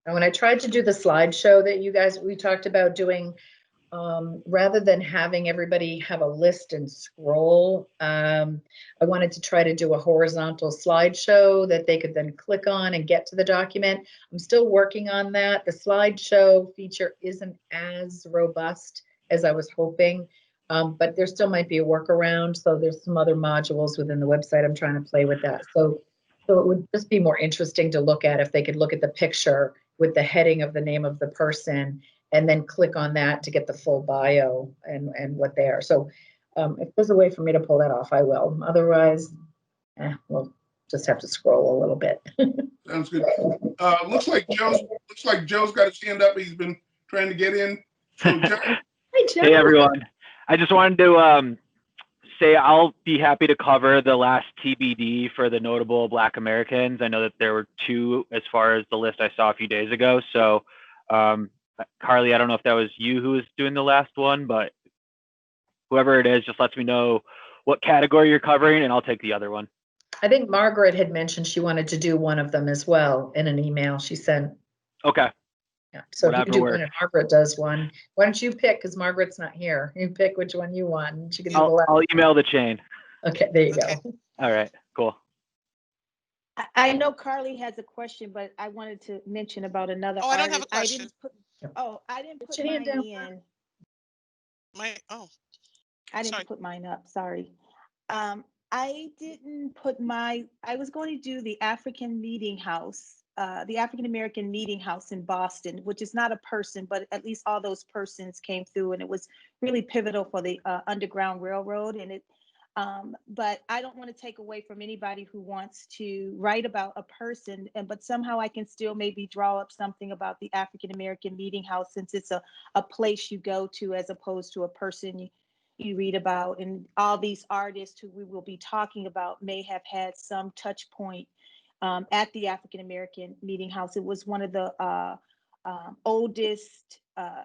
And when I tried to do the slideshow that we talked about doing, rather than having everybody have a list and scroll, I wanted to try to do a horizontal slideshow that they could then click on and get to the document. I'm still working on that. The slideshow feature isn't as robust as I was hoping, but there still might be a workaround. So there's some other modules within the website. I'm trying to play with that. So it would just be more interesting to look at if they could look at the picture with the heading of the name of the person and then click on that to get the full bio and what they are. So If there's a way for me to pull that off, I will. Otherwise, we'll just have to scroll a little bit. Sounds good. Looks like Joe's got his hand up. He's been trying to get in. So Joe, Hi, Joe. Hey everyone. I just wanted to say I'll be happy to cover the last TBD for the notable Black Americans. I know that there were 2 as far as the list I saw a few days ago. So Carly, I don't know if that was you who was doing the last one, but whoever it is, just lets me know what category you're covering and I'll take the other one. I think Margaret had mentioned she wanted to do one of them as well in an email she sent. Okay. Yeah. So if you Whatever do works. one and Margaret does one, why don't you pick, because Margaret's not here. You pick which one you want. And she can do the last. I'll email the chain. Okay, there you Okay. go. All right, cool. I know Carly has a question, but I wanted to mention about another Oh, I don't have a artist. question. I didn't Put put your hand mine down. in. I didn't Sorry. put mine up, sorry. I didn't put I was going to do the African Meeting House, the African American Meeting House in Boston, which is not a person, but at least all those persons came through, and it was really pivotal for the Underground Railroad. And it, but I don't want to take away from anybody who wants to write about a person, but somehow I can still maybe draw up something about the African American Meeting House, since it's a place you go to as opposed to a person you read about. And all these artists who we will be talking about may have had some touch point at the African American Meeting House. It was one of the oldest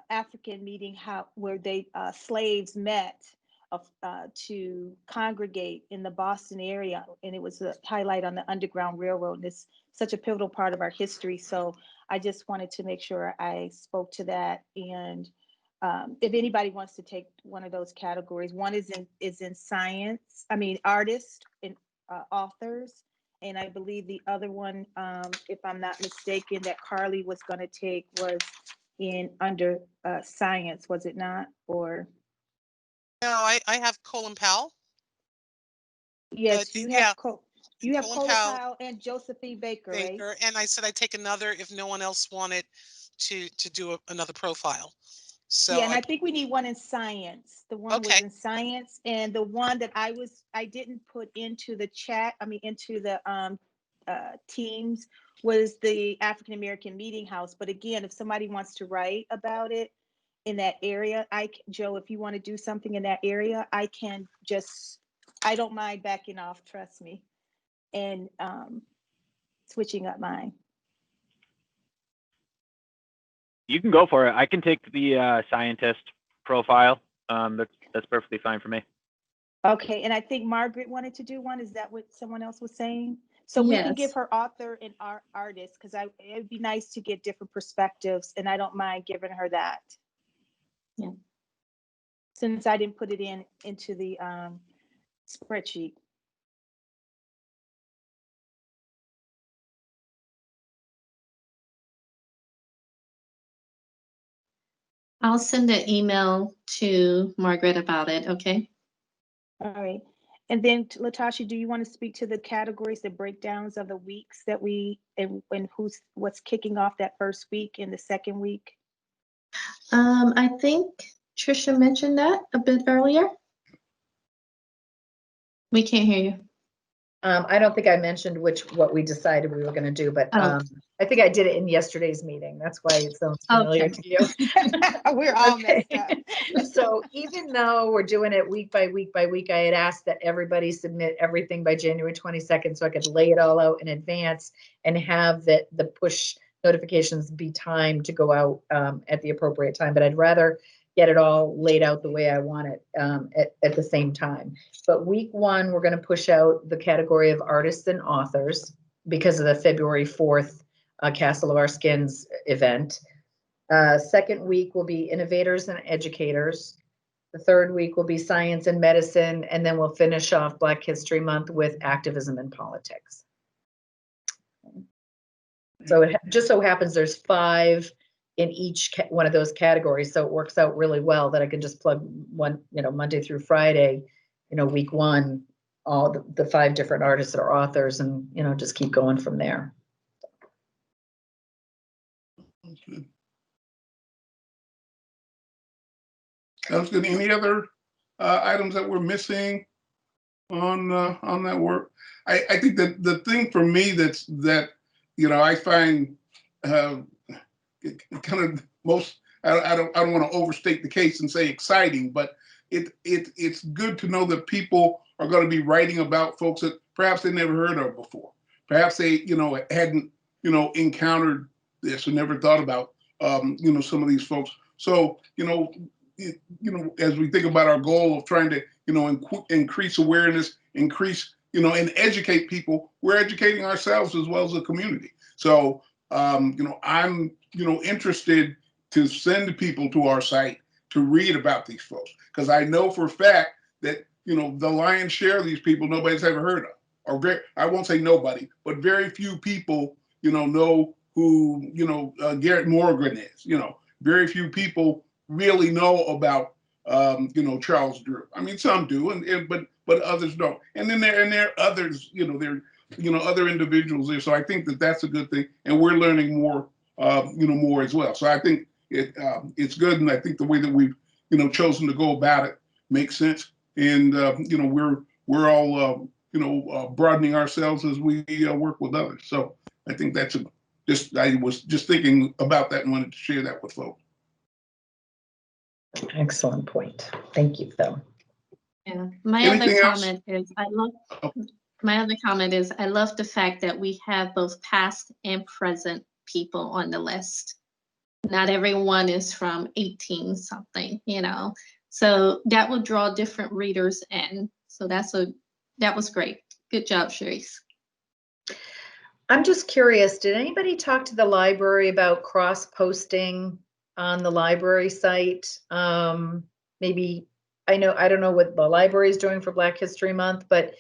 African meeting house where they slaves met to congregate in the Boston area, and it was a highlight on the Underground Railroad. And it's such a pivotal part of our history. So I just wanted to make sure I spoke to that. And if anybody wants to take one of those categories, one is in science, artists and authors. And I believe the other one, if I'm not mistaken, that Carly was going to take was in under science, was it not? Or No, I have Colin Powell. yes, But you yeah, have you have Colin Colin Powell, Powell and Josephine Baker, right? and I said I'd take another if no one else wanted to do another profile. So Yeah, and I think we need one in science. The one was okay. in science, and the one that I didn't put into the chat, into the teams, was the African American Meeting House. But again, if somebody wants to write about it in that area, Joe, if you want to do something in that area, I don't mind backing off, trust me, and switching up mine. You can go for it. I can take the scientist profile. That's perfectly fine for me. Okay, and I think Margaret wanted to do one. Is that what someone else was saying? So we can give Yes. her author and artist, because it'd be nice to get different perspectives, and I don't mind giving her that. Yeah. Since I didn't put it into the spreadsheet. I'll send an email to Margaret about it, okay? All right. And then Latasha, do you want to speak to the categories, the breakdowns of the weeks that and what's kicking off that first week and the second week? I think Trisha mentioned that a bit earlier. We can't hear you. I don't think I mentioned what we decided we were going to do, but Oh. I think I did it in yesterday's meeting. That's why it sounds familiar Okay. to you. We're all Okay. messed up. So even though we're doing it week by week by week, I had asked that everybody submit everything by January 22nd so I could lay it all out in advance and have the push notifications be timed to go out at the appropriate time. But I'd rather get it all laid out the way I want it at the same time. But week one, we're going to push out the category of artists and authors because of the February 4th Castle of Our Skins event. Second week will be innovators and educators. The third week will be science and medicine. And then we'll finish off Black History Month with activism and politics. So it just so happens there's 5 in each one of those categories. So it works out really well that I can just plug one, Monday through Friday, week one, all the 5 different artists or authors, and, just keep going from there. Sounds good. Any other items that we're missing on that work? I think that the thing for me that I find kind of most, I don't want to overstate the case and say exciting, but it's good to know that people are going to be writing about folks that perhaps they never heard of before. Perhaps they hadn't encountered this or never thought about some of these folks. So as we think about our goal of trying to increase awareness, increase and educate people, we're educating ourselves as well as the community. So I'm interested to send people to our site to read about these folks, because I know for a fact that the lion's share of these people nobody's ever heard of, or I won't say nobody, but very few people know who Garrett Morgan is. Very few people really know about Charles Drew. I mean, some do, but others don't. And then there are others. There other individuals there. So I think that that's a good thing, and we're learning more more as well. So I think it's good, and I think the way that we've chosen to go about it makes sense. And we're all broadening ourselves as we work with others. So I think that's I was just thinking about that and wanted to share that with folks. Excellent point. Thank you, Phil. Yeah. My Anything other else? comment is I love the fact that we have both past and present people on the list. Not everyone is from 18 something, so that will draw different readers in. So that was great. Good job, Sharice. I'm just curious, did anybody talk to the library about cross-posting on the library site? Maybe, I don't know what the library is doing for Black History Month, but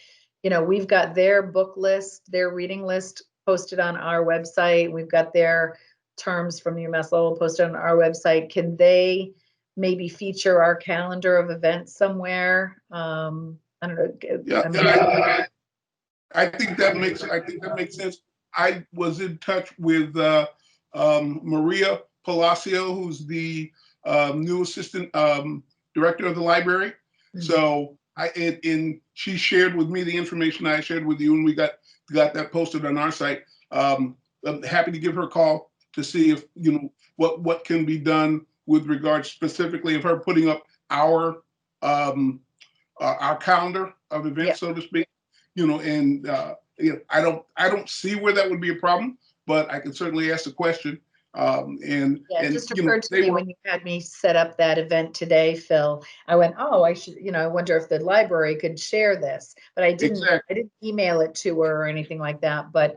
we've got their book list, their reading list posted on our website. We've got their terms from UMass Lowell posted on our website. Can they maybe feature our calendar of events somewhere? I don't know. Yeah, I think that makes sense. I was in touch with Maria Palacio, who's the new assistant director of the library. Mm-hmm. So she shared with me the information I shared with you, and we got that posted on our site. I'm happy to give her a call to see if what can be done with regards specifically of her putting up our calendar of events, so to speak. I don't see where that would be a problem, but I can certainly ask the question. It just occurred to me when you had me set up that event today, Phil. I went, I should, I wonder if the library could share this, but I didn't. Exactly. I didn't email it to her or anything like that. But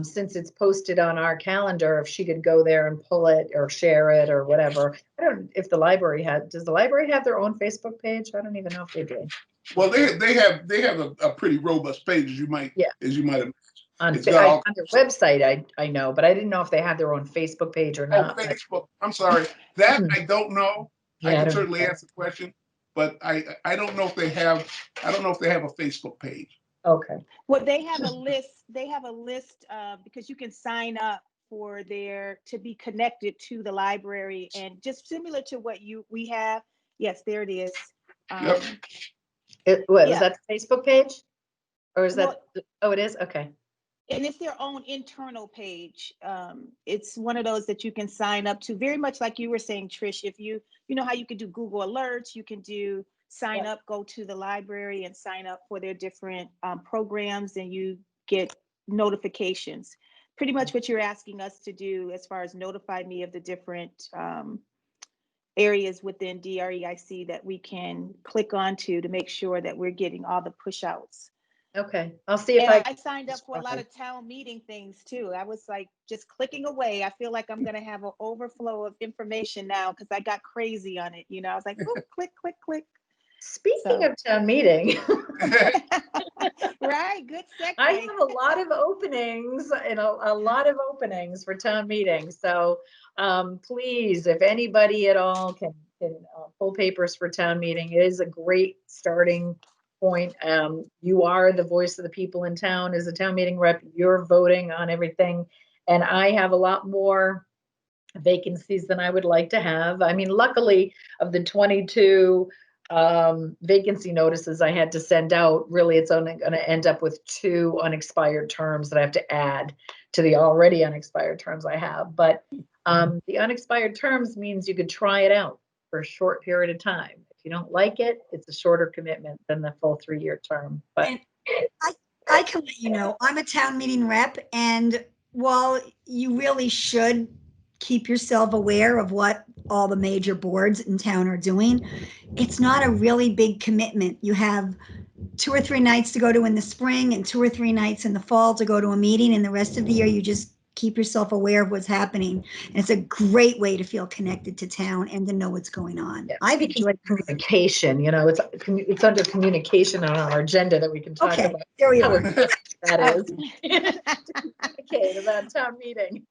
since it's posted on our calendar, if she could go there and pull it or share it or whatever. I don't. If the library does the library have their own Facebook page? I don't even know if they do. Well, they have a pretty robust page, as you might have. On their website, I know, but I didn't know if they had their own Facebook page or not. Oh, Facebook. I'm sorry. That I don't know. I can certainly ask the question, but I don't know if they have. I don't know if they have a Facebook page. Okay. Well, they have a list. They have a list because you can sign up for to be connected to the library, and just similar to what we have. Yes, there it is. Yep. Was that the Facebook page? Or is that, it is? Okay. And it's their own internal page. It's one of those that you can sign up to, very much like you were saying, Trish. If you know how you could do Google Alerts, you can sign up, go to the library and sign up for their different programs, and you get notifications. Pretty much what you're asking us to do as far as notify me of the different areas within DREIC that we can click onto to make sure that we're getting all the push outs. Okay, I'll see if I signed up for a lot of town meeting things too. I was like just clicking away. I feel like I'm going to have an overflow of information now because I got crazy on it. I was like, oh, click, click, click. Speaking of town meeting, right? Good segue. I have a lot of openings and a lot of openings for town meetings. So please, if anybody at all can pull papers for town meeting, it is a great starting point. You are the voice of the people in town as a town meeting rep. You're voting on everything, and I have a lot more vacancies than I would like to have. I mean, luckily, of the 22 vacancy notices I had to send out, really it's only going to end up with 2 unexpired terms that I have to add to the already unexpired terms I have. But the unexpired terms means you could try it out for a short period of time. If you don't like it, it's a shorter commitment than the full 3-year term. But And I can let you know, I'm a town meeting rep, and while you really should keep yourself aware of what all the major boards in town are doing, it's not a really big commitment. You have 2 or 3 nights to go to in the spring and 2 or 3 nights in the fall to go to a meeting, and the rest of the year you just keep yourself aware of what's happening. And it's a great way to feel connected to town and to know what's going on. yeah, I've speaking enjoyed. of communication, it's under communication on our agenda that we can talk Okay, about there we how are. that Oh. is. Communicate about town meeting.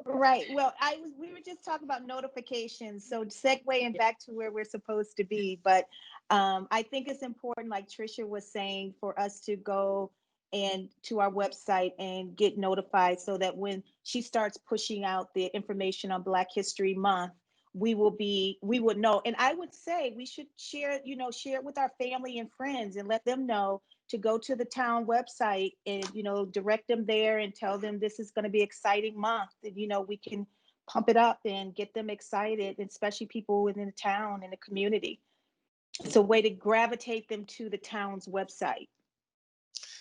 Right. Well, we were just talking about notifications, so segueing back to where we're supposed to be. But I think it's important, like Tricia was saying, for us to go and to our website and get notified so that when she starts pushing out the information on Black History Month, we would know. And I would say we should share it with our family and friends and let them know to go to the town website and, direct them there and tell them this is going to be exciting month. And, we can pump it up and get them excited, especially people within the town and the community. It's a way to gravitate them to the town's website.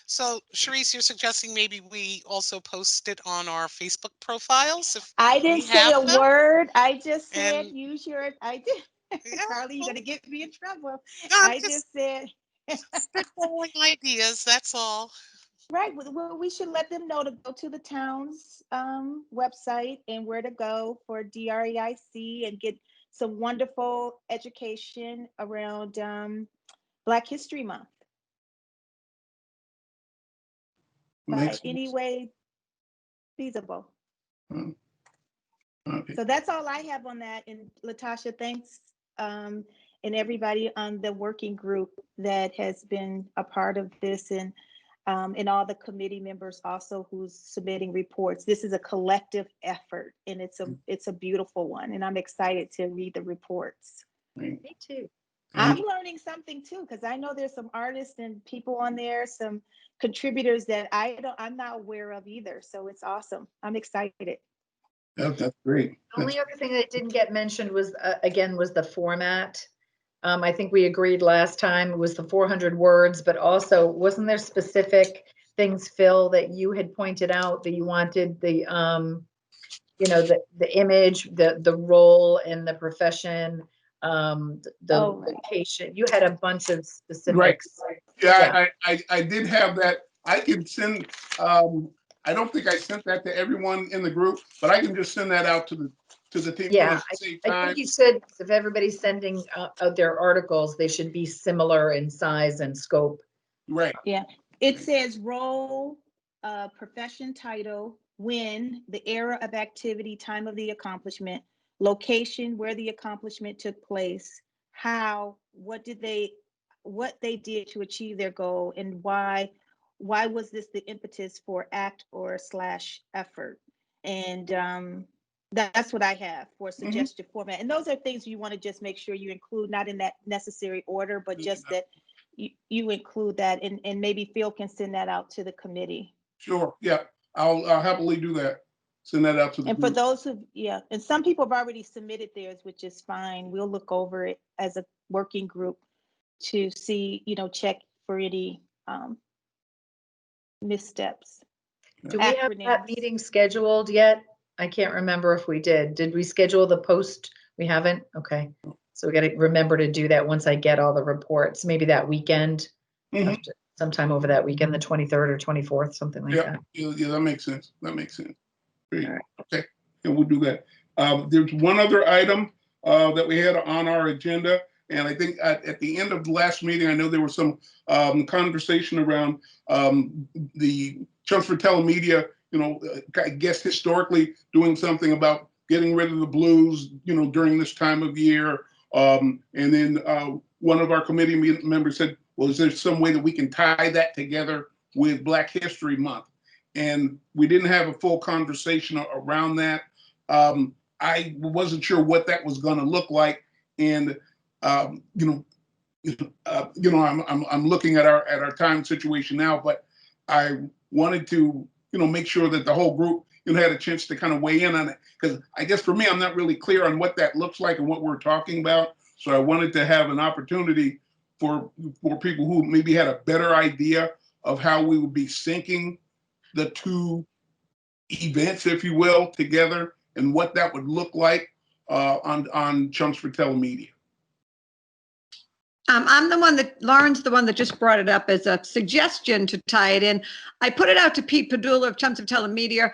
So, Sharice, you're suggesting maybe we also post it on our Facebook profiles if I we didn't say have a them? word. I just said And use your. I did. yeah, Carly, you're well, gonna get me in trouble. no, I'm I just just said. spitballing ideas. That's all. Right. Well, we should let them know to go to the town's website and where to go for DREIC and get some wonderful education around Black History Month. By any way feasible. Okay. So that's all I have on that. And Latasha, thanks, and everybody on the working group that has been a part of this, and all the committee members also who's submitting reports. This is a collective effort, and it's a beautiful one. And I'm excited to read the reports. Me too. I'm learning something too, because I know there's some artists and people on there, some contributors that I'm not aware of either. So it's awesome. I'm excited. That's great. The only other thing that didn't get mentioned was, again, was the format. I think we agreed last time it was the 400 words, but also wasn't there specific things, Phil, that you had pointed out that you wanted the image, the role and the profession, location. You had a bunch of specifics. Right. Yeah. I did have that. I can send, I don't think I sent that to everyone in the group, but I can just send that out to the team. Yeah, I think you said if everybody's sending out their articles, they should be similar in size and scope. Right. Yeah. It says role, profession, title, when, the era of activity, time of the accomplishment, location, where the accomplishment took place, how, what they did to achieve their goal, and why was this the impetus for act or / effort. And that's what I have for suggested format. And those are things you want to just make sure you include, not in that necessary order, but just that you include that, and maybe Phil can send that out to the committee. Sure. Yeah. I'll happily do that. Send that out to the And group. for those who, and some people have already submitted theirs, which is fine. We'll look over it as a working group to see, check for any missteps. Do we have that meeting scheduled yet? I can't remember if we did. Did we schedule the post? We haven't? Okay. So we got to remember to do that once I get all the reports, maybe that weekend, sometime over that weekend, the 23rd or 24th, something like that. Yeah, that makes sense. Great. Right. Okay. And we'll do that. There's one other item that we had on our agenda. And I think at the end of the last meeting, I know there was some conversation around the Chunks for Telemedia, I guess historically doing something about getting rid of the blues, during this time of year. And then one of our committee members said, well, is there some way that we can tie that together with Black History Month? And we didn't have a full conversation around that. I wasn't sure what that was going to look like. And, I'm looking at our time situation now, but I wanted to, make sure that the whole group, had a chance to kind of weigh in on it. Because I guess for me, I'm not really clear on what that looks like and what we're talking about. So I wanted to have an opportunity for people who maybe had a better idea of how we would be syncing the two events, if you will, together, and what that would look like on Chums for Telemedia. I'm the one that, Lauren's the one that just brought it up as a suggestion to tie it in. I put it out to Pete Padula of Chums of Telemedia.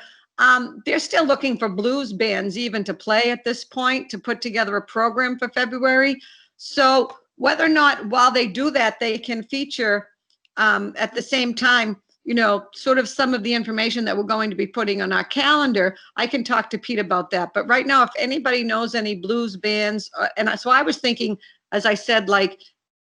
They're still looking for blues bands even to play at this point to put together a program for February. So whether or not while they do that, they can feature at the same time, sort of some of the information that we're going to be putting on our calendar, I can talk to Pete about that. But right now, if anybody knows any blues bands, so I was thinking, as I said, like,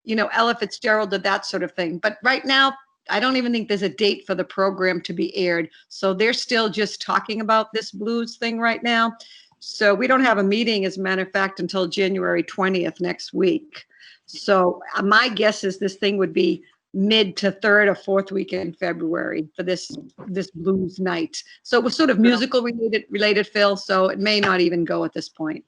Ella Fitzgerald did that sort of thing. But right now, I don't even think there's a date for the program to be aired. So they're still just talking about this blues thing right now. So we don't have a meeting, as a matter of fact, until January 20th next week. So my guess is this thing would be mid to third or fourth week in February for this blues night. So it was sort of musical related, Phil. So it may not even go at this point.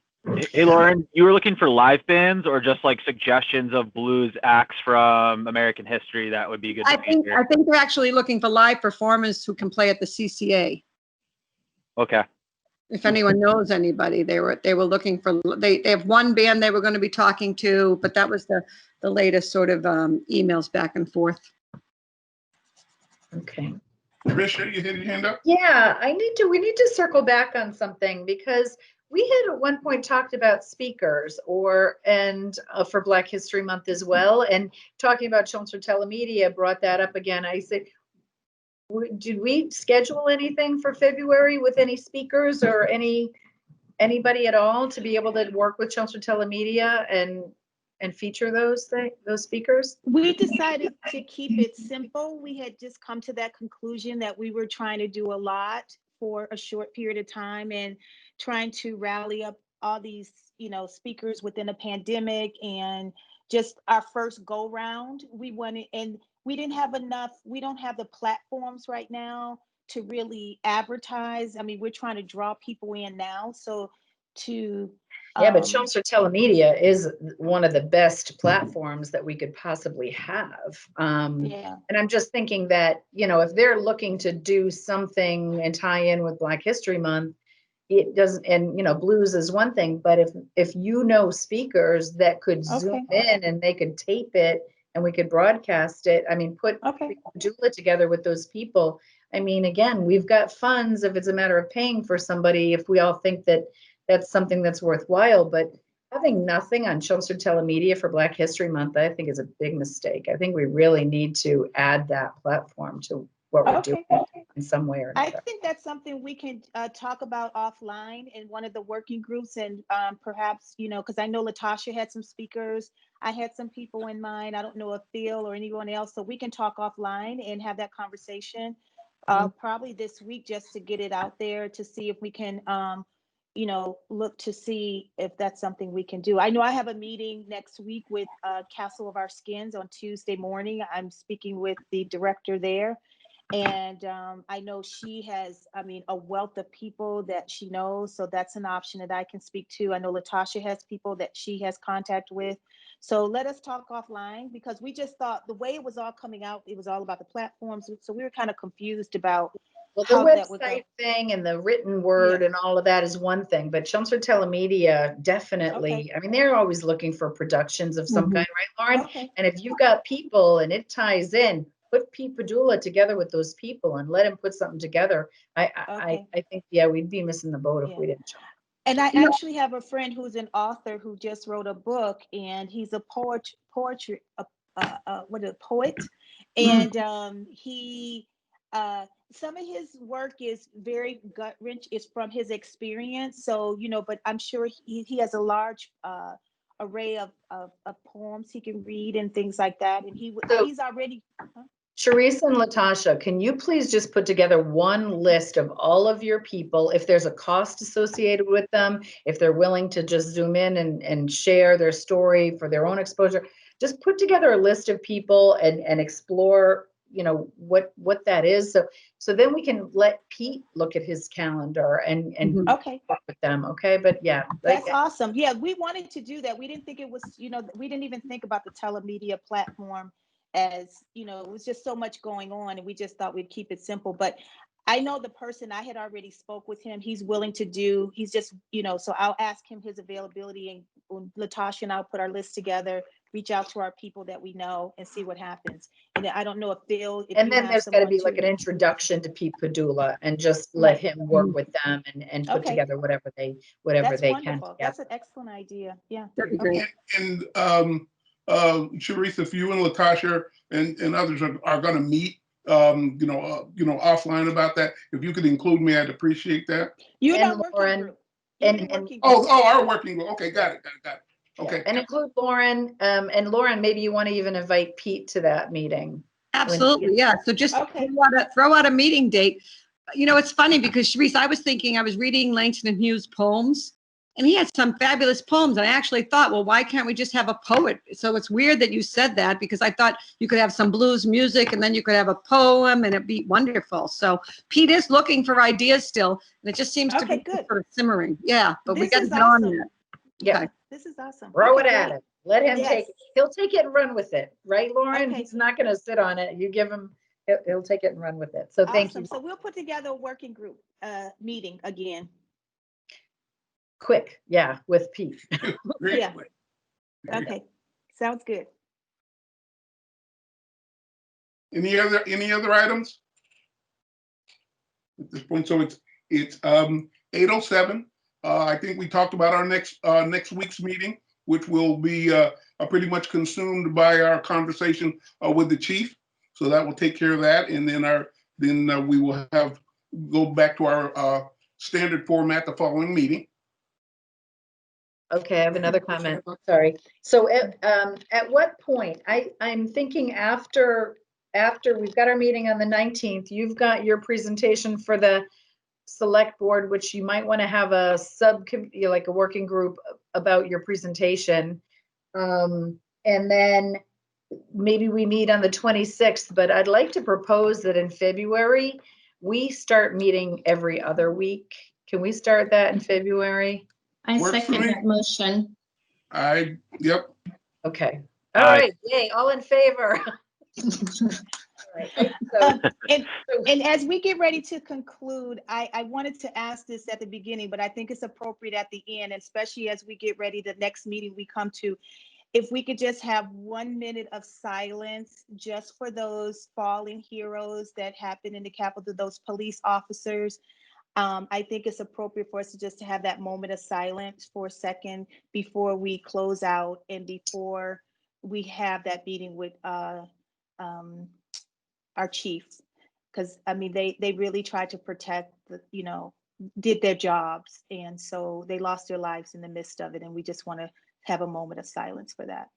Hey, Lauren, you were looking for live bands or just like suggestions of blues acts from American history that would be good to I think they're actually looking for live performers who can play at the CCA. Okay. If anyone knows anybody, they were looking for, they have one band they were going to be talking to, but that was the latest sort of emails back and forth. Okay. Tricia, you had your hand up? Yeah, we need to circle back on something, because we had at one point talked about speakers for Black History Month as well, and talking about Chums for Telemedia brought that up again. I said, did we schedule anything for February with any speakers or anybody at all to be able to work with Chums for Telemedia and feature those speakers? We decided to keep it simple. We had just come to that conclusion that we were trying to do a lot for a short period of time and trying to rally up all these, speakers within a pandemic, and just our first go round. We wanted, and we didn't have enough, we don't have the platforms right now to really advertise. I mean, we're trying to draw people in now. So yeah, but Chums for Telemedia is one of the best platforms that we could possibly have. Yeah. And I'm just thinking that, if they're looking to do something and tie in with Black History Month, it doesn't, and blues is one thing, but if speakers that could zoom in and they could tape it and we could broadcast it, I mean, put doula together with those people. I mean, again, we've got funds if it's a matter of paying for somebody, if we all think that that's something that's worthwhile, but having nothing on Chums for Telemedia for Black History Month, I think is a big mistake. I think we really need to add that platform to what we're doing in some way or another. I think that's something we can talk about offline in one of the working groups, and perhaps, because I know Latasha had some speakers. I had some people in mind. I don't know if Phil or anyone else, so we can talk offline and have that conversation probably this week, just to get it out there to see if we can look to see if that's something we can do. I know I have a meeting next week with Castle of Our Skins on Tuesday morning. I'm speaking with the director there. And I know she has, a wealth of people that she knows. So that's an option that I can speak to. I know Latasha has people that she has contact with. So let us talk offline, because we just thought the way it was all coming out, it was all about the platforms. So we were kind of confused about the website thing and the written word and all of that is one thing, but Chums for Telemedia, definitely. I mean, they're always looking for productions of some kind, right, Lauren? And if you've got people and it ties in, put Pete Padula together with those people and let him put something together. I think, we'd be missing the boat if we didn't. And I actually have a friend who's an author who just wrote a book, and he's a poet, and he some of his work is very gut wrench. It's from his experience. So, but I'm sure he has a large array of poems he can read and things like that. And he's already. Sharice and Latasha, can you please just put together one list of all of your people, if there's a cost associated with them, if they're willing to just zoom in and share their story for their own exposure, just put together a list of people and explore, you know, what that is. So then we can let Pete look at his calendar and Mhm. Okay. work with them. Okay. But yeah, like, That's awesome. Yeah, we wanted to do that. We didn't think it was, you know, we didn't even think about the telemedia platform as, you know, it was just so much going on and we just thought we'd keep it simple. But I know the person, I had already spoke with him. He's willing to do, he's just, you know, so I'll ask him his availability and Latasha and I'll put our list together, reach out to our people that we know and see what happens. And I don't know if Phil, if and you then have there's got to someone be like an to, introduction to Pete Padula and just let Right. him work with them and put Okay. together whatever they That's can wonderful. together. That's an excellent idea. Yeah. That'd be Okay. great. And Sharice, if you and Latasha and others are going to meet, offline about that, if you could include me, I'd appreciate that. You're in And our working Lauren, group. You're in and the working Oh, group. our working group. Okay, got it. Okay. and include Lauren. And Lauren, maybe you want to even invite Pete to that meeting. Absolutely, yeah. So just Okay. throw out a meeting date. You know, it's funny because Sharice, I was reading Langston Hughes' poems, and he had some fabulous poems. And I actually thought, well, why can't we just have a poet? So it's weird that you said that because I thought you could have some blues music and then you could have a poem and it'd be wonderful. So Pete is looking for ideas still, and it just seems to Okay, be good. sort of simmering. Yeah, but we This got to is get on awesome. that. Yeah. Okay. This is awesome. Throw Okay, it at great. him. Let him Yes. take it. He'll take it and run with it. Right, Lauren? Okay. He's not going to sit on it. You give him, he'll take it and run with it. So thank Awesome. you. So we'll put together a working group meeting again. Quick. Yeah. With Pete. Great. Yeah. Okay. Sounds good. Any other items at this point? So it's 8:07. I think we talked about our next week's meeting, which will be pretty much consumed by our conversation with the chief. So that will take care of that, and then we will go back to our standard format the following meeting. Okay, I have another comment. Sorry. So at what point, I'm thinking after we've got our meeting on the 19th, you've got your presentation for the select board, which you might want to have a subcommittee, like a working group about your presentation. And then maybe we meet on the 26th, but I'd like to propose that in February, we start meeting every other week. Can we start that in February? I Works for second me. that motion. Yep. Okay. All Aye. right. Yay. All in favor. All right. So, And as we get ready to conclude, I wanted to ask this at the beginning, but I think it's appropriate at the end, especially as we get ready, the next meeting we come to, if we could just have 1 minute of silence just for those fallen heroes that happened in the Capitol, those police officers. I think it's appropriate for us to have that moment of silence for a second before we close out and before we have that meeting with our chiefs. Because I mean, they really tried to protect, did their jobs. And so they lost their lives in the midst of it. And we just want to have a moment of silence for that.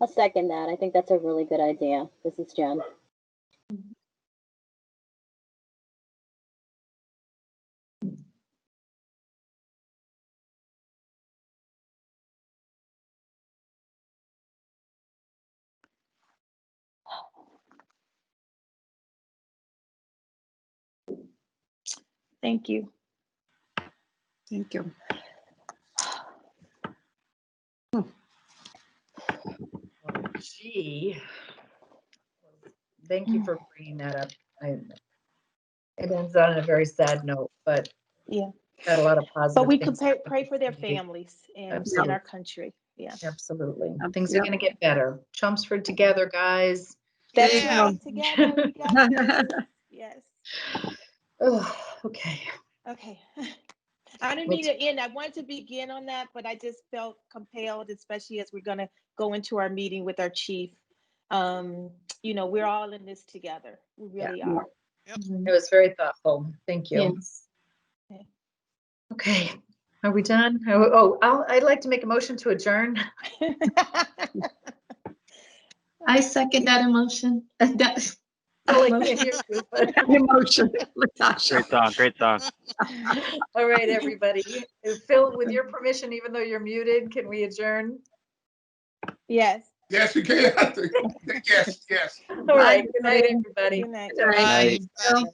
I'll second that. I think that's a really good idea. This is Jen. Thank you. Thank you. gee, thank you for bringing that up. It ends on a very sad note, but Yeah. got a lot of positive. But we could things pray for their community. families and Absolutely. our country. Yeah. Absolutely. Yep. Things are going to get better. Chelmsford together, guys. That's Yeah. right. Together. We got this. Yes. Oh, okay. Okay. I didn't mean to end. I wanted to begin on that, but I just felt compelled, especially as we're going to go into our meeting with our chief. We're all in this together. We really are. It was very thoughtful. Thank you. Yes. Okay. Are we done? I'd like to make a motion to adjourn. I second that emotion. That Oh, I can't motion. hear you, but- Emotion, Latasha. Great song. All right, everybody. Phil, with your permission, even though you're muted, can we adjourn? Yes. Yes, you can. Yes, yes. All right. Good night, everybody. Good night. All right. Bye. Bye. Bye.